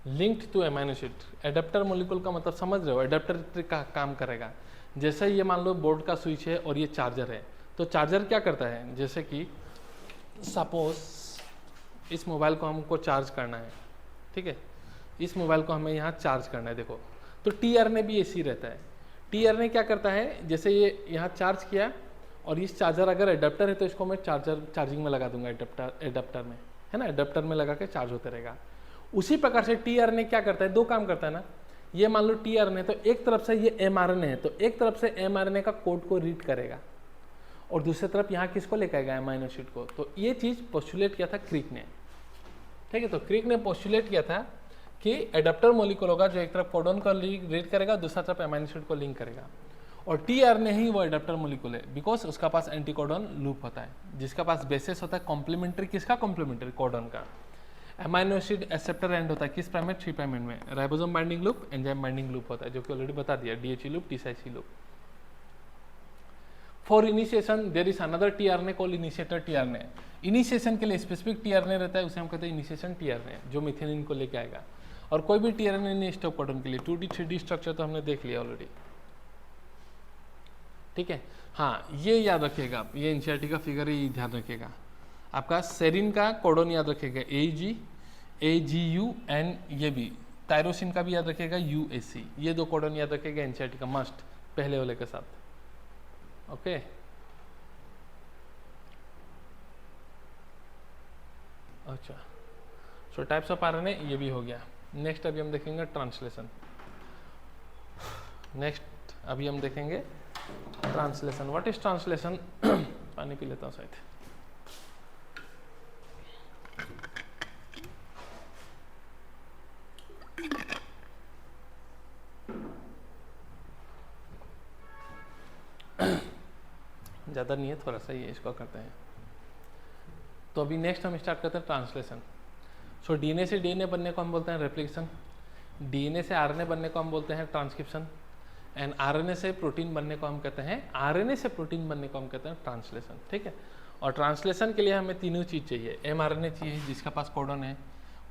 linked to amino acid. Adapter molecule का मतलब समझ रहे हो, एडाप्टर का काम करेगा, जैसे ये मान लो बोर्ड का स्विच है और ये चार्जर है, तो चार्जर क्या करता है, जैसे कि सपोज इस मोबाइल को हमको चार्ज करना है, ठीक है, इस मोबाइल को हमें यहाँ चार्ज करना है, देखो तो tRNA भी ऐसे ही रहता है। tRNA क्या करता है, जैसे ये यहाँ चार्ज किया और इस चार्जर अगर एडाप्टर है तो इसको मैं चार्जिंग में लगा दूंगा, एडाप्टर में है ना, एडाप्टर में लगा के चार्ज होते रहेगा। उसी प्रकार से tRNA क्या करता है, दो काम करता है ना, ये मान लो tRNA तो एक तरफ से ये mRNA है, तो एक तरफ से mRNA का कोड को रीड करेगा और दूसरी तरफ यहाँ किसको लेकर आएगा, अमाइनो एसिड को। तो ये चीज़ पोस्टुलेट किया था क्रिक ने, ठीक है। तो क्रिक ने पोस्टुलेट किया था कि एडाप्टर मोलिकुल होगा जो एक तरफ कोडन को रीड करेगा, दूसरा तरफ अमाइनो एसिड को लिंक करेगा, और tRNA ही वो एडाप्टर मोलिकुल है, बिकॉज उसका पास एंटीकोडन लूप होता है, जिसका पास बेसिस होता है कॉम्प्लीमेंट्री, किसका कॉम्प्लीमेंट्री, कोडन का। अमाइनो एसिड एक्सेप्टर एंड होता है किस प्राइम में, 3' एंड में, ribosome binding loop, enzyme binding loop होता है, जो कि ऑलरेडी बता दिया, DHE loop, T-C loop. For initiation there is another tRNA called initiator tRNA। Initiation के लिए स्पेसिफिक tRNA रहता है, उसे हम कहते हैं इनिशिएशन tRNA, जो मिथेनिन को लेके आएगा। और कोई भी tRNA नहीं स्टॉप कोडन के लिए, 2D 3D स्ट्रक्चर तो हमने देख लिया ऑलरेडी, ठीक है। हाँ, ये याद रखिएगा आप, ये एनसीईआरटी का फिगर ही ध्यान रखिएगा। आपका सेरिन का कोडन याद रखिएगा AG, AGU एंड ये भी टायरोसिन का भी याद रखिएगा UAC, ये दो कोडन याद रखिएगा एनसीईआरटी का मस्ट, पहले वाले के साथ, ओके। अच्छा, सो टाइप्स ऑफ RNA ये भी हो गया। नेक्स्ट अभी हम देखेंगे ट्रांसलेशन, नेक्स्ट अभी हम देखेंगे ट्रांसलेशन। व्हाट इज ट्रांसलेशन, पानी पी लेता हूँ शायद। ज़्यादा नहीं है, थोड़ा सा ही है, इसको करते हैं। तो अभी नेक्स्ट हम स्टार्ट करते हैं ट्रांसलेशन। सो डीएनए से डीएनए बनने को हम बोलते हैं रेप्लिकेशन, डीएनए से आरएनए बनने को हम बोलते हैं ट्रांसक्रिप्शन, एंड आरएनए से प्रोटीन बनने को हम कहते हैं, आरएनए से प्रोटीन बनने को हम कहते हैं ट्रांसलेशन, ठीक है। और ट्रांसलेशन के लिए हमें तीनों चीज़ चाहिए, mRNA चाहिए जिसका पास कोडन है,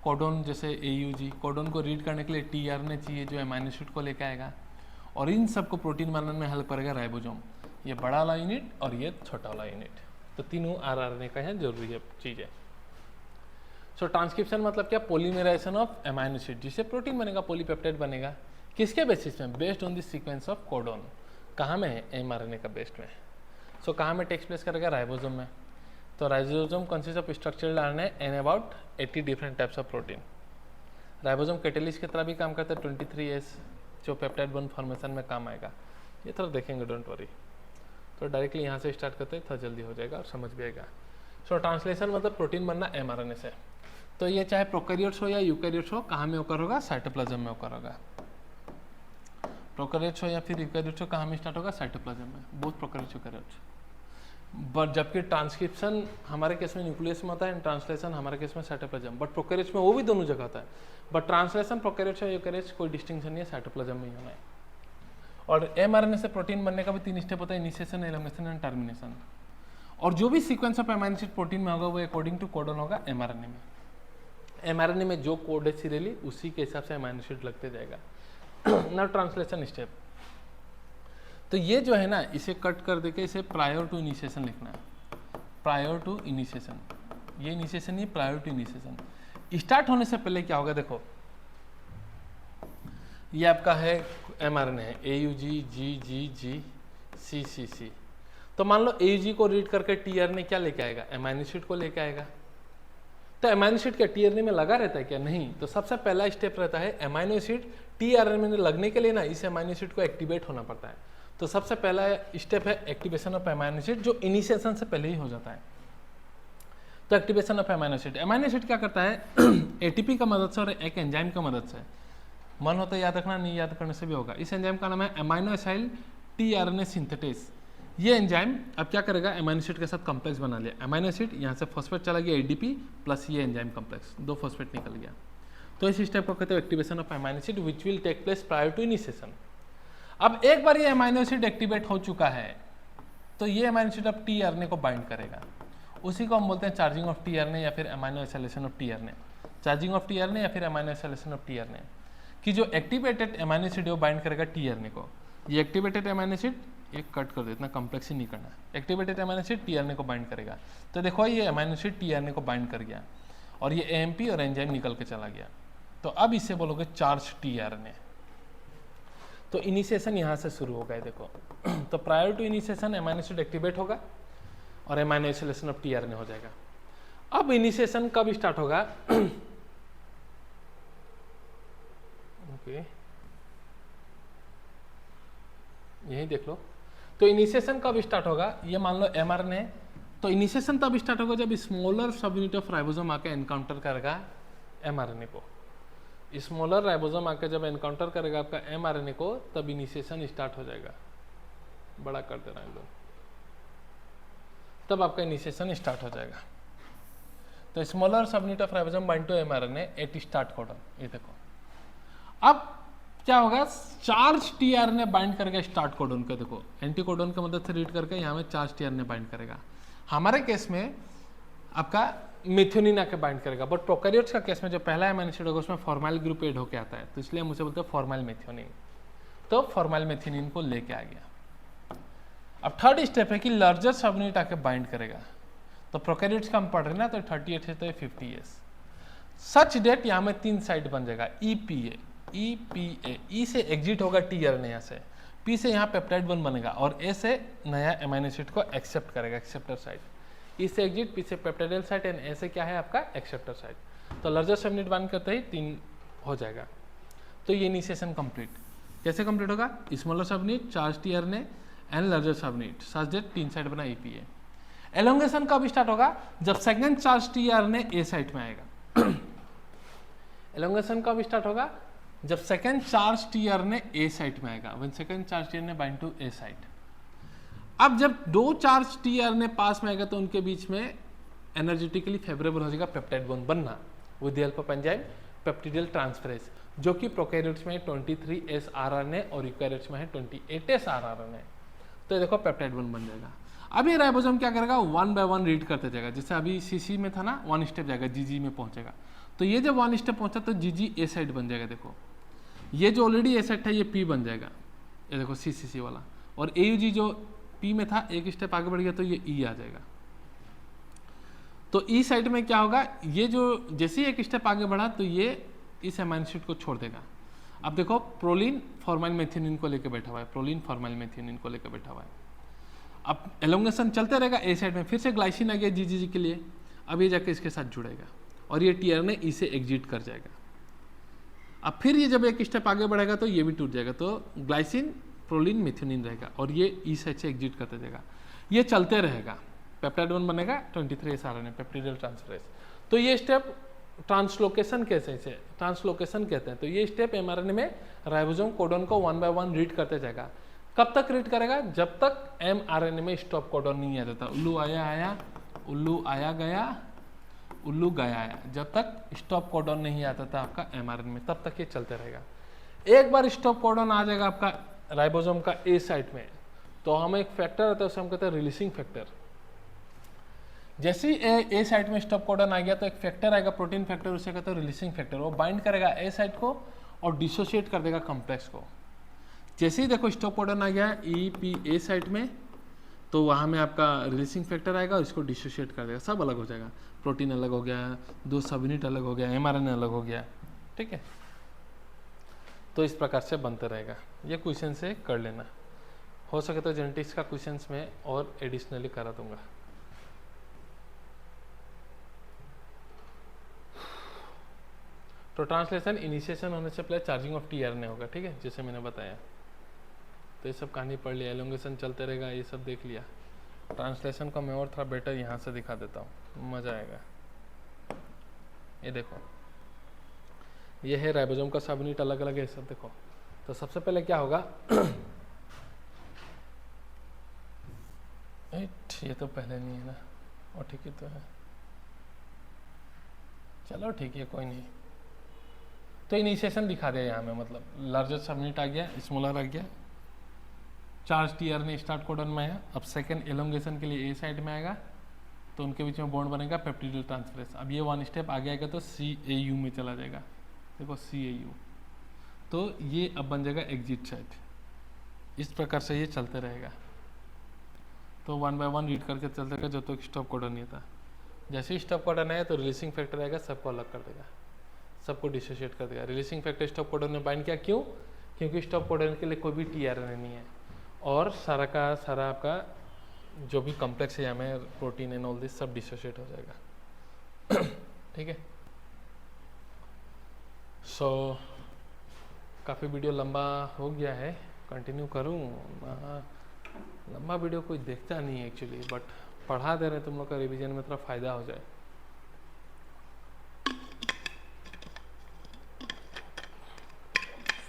कोडन जैसे AUG, कोडन को रीड करने के लिए tRNA चाहिए जो अमाइनो एसिड को लेकर आएगा, और इन सबको प्रोटीन बनाने में हेल्प करेगा राइबोसोम, ये बड़ा वाला यूनिट और ये छोटा वाला यूनिट। तो तीनों RNA का यहाँ जरूरी है चीज़ है। सो ट्रांसक्रिप्शन मतलब क्या, पॉलीमराइजेशन ऑफ एमाइनो एसिड, जिससे प्रोटीन बनेगा, पॉलीपेप्टाइड बनेगा। किसके बेसिस में, based on the sequence of codon. कहाँ में है, एमआरएनए का बेस्ड में। सो कहाँ में टेक्स प्लेस करेगा, राइबोसोम में। तो ribosome consist of structural RNA and about 80 different types of protein. Ribosome catalyst की तरह भी काम करता है, 23S जो पेप्टाइड बॉन्ड फॉर्मेशन में काम आएगा। ये थोड़ा देखेंगे, डोंट वरी। तो डायरेक्टली यहाँ से स्टार्ट करते हैं, थोड़ा जल्दी हो जाएगा और समझ भी आएगा। सो ट्रांसलेशन मतलब प्रोटीन बनना एमआरएनए से। तो ये चाहे प्रोकैरियोट्स हो या यूकैरियोट्स हो, कहाँ में ओकर होगा, साइटोप्लाज्म में ओकर होगा। प्रोकैरियोट्स हो या फिर यूकैरियोट्स हो, कहाँ में स्टार्ट होगा, साइटोप्लाज्म में, बोथ प्रोकैरियोट्स यूकैरियोट्स। बट जबकि ट्रांसक्रिप्शन हमारे केस में न्यूक्लियस में होता है एंड ट्रांसलेशन हमारे केस में साइटोप्लाज्म, बट प्रोकैरियोट्स में वो भी दोनों जगह होता है। बट ट्रांसलेशन प्रोकैरियोट्स और यूकैरियोट्स कोई डिस्टिंक्शन नहीं है, साइटोप्लाज्म में ही होना है। और एमआरएनए से प्रोटीन बनने का भी 3 स्टेप होता है, इनिशिएशन, एलोंगेशन एंड टर्मिनेशन। और जो भी sequence of amino acid protein में होगा वो अकॉर्डिंग टू कोडन होगा एमआरएनए में। एमआरएनए में जो कोड है सीरियली उसी के हिसाब से एमाइनो एसिड लगते जाएगा। नाउ ट्रांसलेशन स्टेप, तो ये जो है ना, इसे कट कर देके इसे प्रायर टू इनिशिएशन लिखना है। प्रायर टू इनिशिएशन, ये इनिशिएशन नहीं, प्रायर टू इनिशिएशन। स्टार्ट होने से पहले क्या होगा, देखो ये आपका है एमआरएनए है, AUG GGG CCC। तो मान लो AUG को रीड करके टीआरएनए क्या लेके आएगा, एमाइनो एसिड को लेके आएगा। तो एमाइनो एसिड क्या टीआरएनए में लगा रहता है क्या, नहीं। तो सबसे पहला स्टेप रहता है एमाइनो एसिड टीआरएनए में लगने के लिए ना, इस एमाइनो एसिड को एक्टिवेट होना पड़ता है। तो सबसे पहला स्टेप है एक्टिवेशन ऑफ एमाइनो एसिड, जो इनिशिएशन से पहले ही हो जाता है। तो activation of amino acid, amino acid क्या करता है, ATP का मदद से और एक एंजाइम का मदद से, मन होता है याद रखना, नहीं याद करने से भी होगा। इस एंजाइम का नाम है एमाइनो एसाइल टीआरएनए सिंथेटेस। ये एंजाइम अब क्या करेगा, एमाइनो एसिड के साथ कॉम्प्लेक्स बना लिया। एमाइनो एसिड यहाँ से फॉस्फेट चला गया ADP प्लस ये एंजाइम कॉम्प्लेक्स, 2 फॉस्फेट निकल गया। तो इस स्टेप को कहते हैं activation of amino acid which will take place prior to initiation. अब एक बार ये एमाइनो एसिड एक्टिवेट हो चुका है तो ये एमाइनो एसिड अब टीआरएनए को बाइंड करेगा। उसी को हम बोलते हैं चार्जिंग ऑफ टीआरएनए या फिर amino acylation of tRNA. Charging of tRNA या फिर एमाइनो एसाइलेशन ऑफ टीआरएनए कि जो एक्टिवेटेड एमाइनो एसिड है वो बाइंड करेगा टीआरएनए को। ये एक्टिवेटेड एमाइनो एसिड, एक कट कर दो, इतना कॉम्प्लेक्स ही नहीं करना। एक्टिवेटेड एमाइनो एसिड टीआरएनए को बाइंड करेगा। तो देखो ये एमाइनो एसिड टीआरएनए को बाइंड कर गया और ये AMP और एंजाइम निकल के चला गया। तो अब इसे बोलोगे चार्ज टीआरएनए। तो इनिशिएशन यहाँ से शुरू हो गया, देखो। तो prior to initiation amino acid activate होगा और एमाइनो एसाइलेशन ऑफ टीआरएनए हो जाएगा। अब इनिशिएशन कब स्टार्ट होगा, ओके यही देख लो। तो इनिशिएशन कब स्टार्ट होगा, ये मान लो एमआरएनए। तो इनिशिएशन तब स्टार्ट होगा जब smaller subunit of ribosome आके एनकाउंटर करेगा एमआरएनए को। स्मॉलर राइबोसोम आके जब एनकाउंटर करेगा आपका एमआरएनए को, तब इनिशिएशन स्टार्ट हो जाएगा। बड़ा कर देना एकदम, तब आपका इनिशिएशन स्टार्ट हो जाएगा। तो smaller subunit of ribosome bind to mRNA at start codon. ये देखो अब क्या होगा, चार्ज टीआरएनए बाइंड करेगा स्टार्ट कोडन के। देखो एंटी कोडन की मदद से रीड करके यहाँ में चार्ज टीआरएनए बाइंड करेगा। हमारे केस में आपका मेथियोनिन आके बाइंड करेगा, बट प्रोकैरियोट्स का केस में जो पहला एमाइनो एसिड होगा उसमें फॉर्माइल ग्रुप ऐड होके आता है, तो इसलिए हम उसे बोलते हैं फॉर्माइल मेथियोनिन। तो फॉर्माइल मेथियोनिन को लेके आ गया। अब थर्ड स्टेप है कि लार्जर सब यूनिट आके बाइंड करेगा। तो प्रोकैरियोट्स का हम पढ़ रहे हैं ना, तो 38 है तो 50S। सच डेट यहाँ में 3 साइड बन जाएगा, EPA ई से एग्जिट होगा टीआरएनए यहाँ से, P से यहाँ पेप्टाइड बॉन्ड बनेगा और A से नया एमाइनो एसिड को एक्सेप्ट करेगा, एक्सेप्टर साइड। E से एग्जिट, P से पेप्टाइडल साइड एंड A से क्या है आपका एक्सेप्टर साइड। तो लार्जर सब यूनिट बाइंड करते ही 3 हो जाएगा। तो ये इनिशिएशन कंप्लीट कैसे कंप्लीट होगा, स्मॉलर सब unit, charge tRNA and larger सब यूनिट, सच दैट 3 साइड बना EPA। एलोंगेशन कब स्टार्ट होगा, जब second charge tRNA A side में आएगा। एलोंगेशन कब स्टार्ट होगा, जब second charge tRNA A site में आएगा, when second charge tRNA bind to A site. अब जब 2 चार्ज टीआरएनए पास में आएगा तो उनके बीच में एनर्जेटिकली फेवरेबल हो जाएगा पेप्टाइड बॉन्ड बनना with the help of enzyme peptidyl transferase, जो कि प्रोकैरियोट्स में 23S rRNA और यूकैरियोट्स में है 28S rRNA। तो ये देखो पेप्टाइड बॉन्ड बन जाएगा। अब ये राइबोसोम क्या करेगा, 1 बाय 1 रीड करते जाएगा। जैसे अभी CC में था ना, 1 स्टेप जाएगा, GG में पहुंचेगा। तो ये जब 1 स्टेप पहुंचा तो GG A साइड बन जाएगा। देखो ये जो ऑलरेडी A साइड था ये P बन जाएगा, ये देखो CCC वाला। और AUG जो P में था, एक स्टेप आगे बढ़ गया तो ये E आ जाएगा। तो ई साइड में क्या होगा, ये जो जैसे ही एक स्टेप आगे बढ़ा तो ये इस अमाइनो एसिड को छोड़ देगा। अब देखो प्रोलीन फॉर्माइल मेथियोनिन को लेकर बैठा हुआ है, प्रोलीन फॉर्माइल मेथियोनिन को लेकर बैठा हुआ है। अब एलोंगेशन चलते रहेगा, ए साइड में फिर से ग्लाइसिन आ गया जीजीजी के लिए, अब ये जाके इसके साथ जुड़ेगा और ये टीआरएनए ई से एग्जिट कर जाएगा। अब फिर ये जब एक स्टेप आगे बढ़ेगा तो ये भी टूट जाएगा, तो ग्लाइसिन प्रोलीन मेथियोनिन रहेगा और ये ई साइड से एग्जिट करते जाएगा। ये चलते रहेगा, पेप्टाइड 1 बनेगा 23 आरएनए पेप्टिडाइल ट्रांसफरेज। तो ये स्टेप ट्रांसलोकेशन कैसे से ट्रांसलोकेशन कहते हैं। तो ये स्टेप एमआरएनए में राइबोसोम कोडन को 1 बाय 1 रीड करते जाएगा। कब तक रीड करेगा, जब तक एमआरएनए में स्टॉप कोडन नहीं आ जाता। उल्लू आया आया, उल्लू आया गया, उल्लू गया आया, जब तक स्टॉप कोडन नहीं आता था आपका एमआरएनए में, तब तक ये चलते रहेगा। एक बार स्टॉप कोडन आ जाएगा आपका राइबोसोम का ए साइट में, तो हमें एक फैक्टर आता है, उसे हम कहते हैं रिलीसिंग फैक्टर। जैसे ही ए साइट में स्टॉप कोडन आ गया तो एक फैक्टर आएगा, प्रोटीन फैक्टर, उसे कहते हैं रिलीसिंग फैक्टर। वो बाइंड करेगा ए साइट को और डिसोशिएट कर देगा कॉम्प्लेक्स को। जैसे ही देखो स्टॉप कोडन आ गया ईपी ए साइट में, तो वहाँ में आपका रिलीसिंग फैक्टर आएगा और इसको डिसोशिएट कर देगा, सब अलग हो जाएगा। प्रोटीन अलग हो गया, 2 सब यूनिट अलग हो गया, एमआरएनए अलग हो गया, ठीक है। तो इस प्रकार से बनते रहेगा। ये क्वेश्चन से कर लेना, हो सके तो जेनेटिक्स का क्वेश्चंस में और एडिशनली करा दूंगा। तो ट्रांसलेशन इनिशिएशन होने से पहले चार्जिंग ऑफ टीआरएनए होगा, ठीक है, जैसे मैंने बताया। तो ये सब कहानी पढ़ लिया, एलोंगेशन चलते रहेगा, ये सब देख लिया। ट्रांसलेशन को मैं और थोड़ा बेटर यहाँ से दिखा देता हूँ, मज़ा आएगा। ये देखो, ये है राइबोसोम का सब यूनिट अलग अलग है, सब देखो। तो सबसे पहले क्या होगा ये तो पहले नहीं है ना, और ठीक ही तो है, चलो ठीक है कोई नहीं। तो इनिशिएशन दिखा दिया यहाँ में, मतलब लार्जेस्ट सब यूनिट आ गया, स्मॉलर आ गया, चार्ज टीआरएनए स्टार्ट कोडन में आया। अब सेकंड एलोंगेशन के लिए ए साइड में आएगा, तो उनके बीच में बॉन्ड बनेगा पेप्टिडाइल ट्रांसफरेज। अब ये 1 स्टेप आगे आएगा तो CAU में चला जाएगा, देखो CAU। तो ये अब बन जाएगा एग्जिट साइट। इस प्रकार से ये चलते रहेगा। तो 1 बाय 1 रीड करके चलते रहेगा जब तक स्टॉप कोडन नहीं था। जैसे ही स्टॉप कोडन आया तो रिलीसिंग फैक्टर आएगा, सबको अलग कर देगा, सबको डिसोशिएट कर देगा। रिलीसिंग फैक्टर स्टॉप कोडन ने बाइंड किया, क्यों? क्योंकि स्टॉप कोडन के लिए कोई भी टीआरएनए नहीं है और सारा का सारा आपका जो भी कॉम्प्लेक्स है यहाँ में प्रोटीन एंड ऑल दिस सब डिसोशिएट हो जाएगा। ठीक है। सो काफ़ी वीडियो लंबा हो गया है, कंटिन्यू करूँ? लंबा वीडियो कोई देखता नहीं है एक्चुअली, बट पढ़ा दे रहे तुम लोग का रिवीजन में थोड़ा फ़ायदा हो जाए।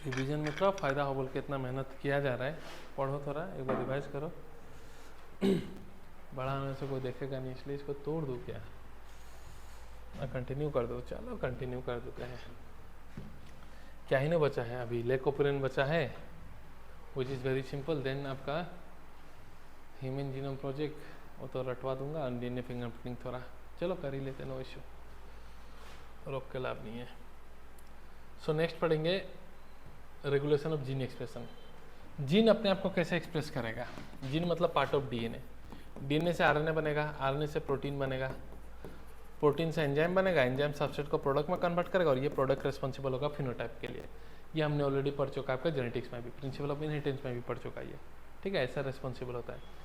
रिवीजन में थोड़ा फ़ायदा हो बोल के इतना मेहनत किया जा रहा है। पढ़ो थोड़ा, एक बार रिवाइज करो। बढ़ाने से कोई देखेगा नहीं, इसलिए इसको तोड़ दूँ क्या? कंटिन्यू कर दो, चलो कंटिन्यू कर देते हैं। क्या ही ना बचा है अभी, लेकोपुरिन बचा है which is very simple. Then आपका ह्यूमन जीनोम प्रोजेक्ट वो तो रटवा दूंगा, डीएनए फिंगरप्रिंटिंग थोड़ा चलो कर ही लेते, नो इश्यू, रोक के लाभ नहीं है। सो नेक्स्ट पढ़ेंगे regulation of gene expression. Gene अपने आप को कैसे एक्सप्रेस करेगा? जीन मतलब पार्ट ऑफ डीएनए। डीएनए से आरएनए बनेगा, आरएनए से प्रोटीन बनेगा, प्रोटीन से एंजाइम बनेगा, एंजाइम सबस्ट्रेट को प्रोडक्ट में कन्वर्ट करेगा और ये प्रोडक्ट रिस्पॉन्सिबल होगा फिनोटाइप के लिए। ये हमने ऑलरेडी पढ़ चुका है, आपका जेनेटिक्स में भी, प्रिंसिपल ऑफ इनहेरिटेंस में भी पढ़ चुका है ये, ठीक है, ऐसा रिस्पॉन्सिबल होता है।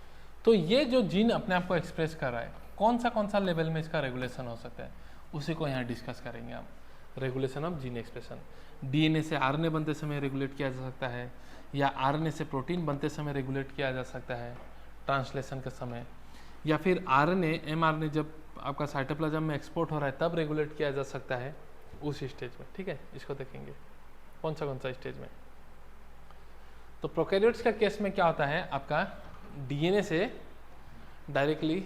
तो ये जो जीन अपने आप को एक्सप्रेस कर रहा है, कौन सा लेवल में इसका रेगुलेशन हो सकता है, उसी को यहाँ डिस्कस करेंगे हम। Regulation of gene expression, DNA से आरएनए बनते समय रेगुलेट किया जा सकता है, या आरएनए से प्रोटीन बनते समय रेगुलेट किया जा सकता है ट्रांसलेशन के समय, या फिर आरएनए एमआरएनए जब आपका साइटोप्लाज्म में एक्सपोर्ट हो रहा है तब रेगुलेट किया जा सकता है उस स्टेज में, ठीक है। इसको देखेंगे कौन सा स्टेज में। तो प्रोकैरियोट्स का केस में क्या होता है, आपका डीएनए से डायरेक्टली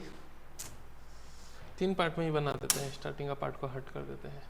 3 पार्ट में ही बना देते हैं, स्टार्टिंग का पार्ट को हट कर देते हैं।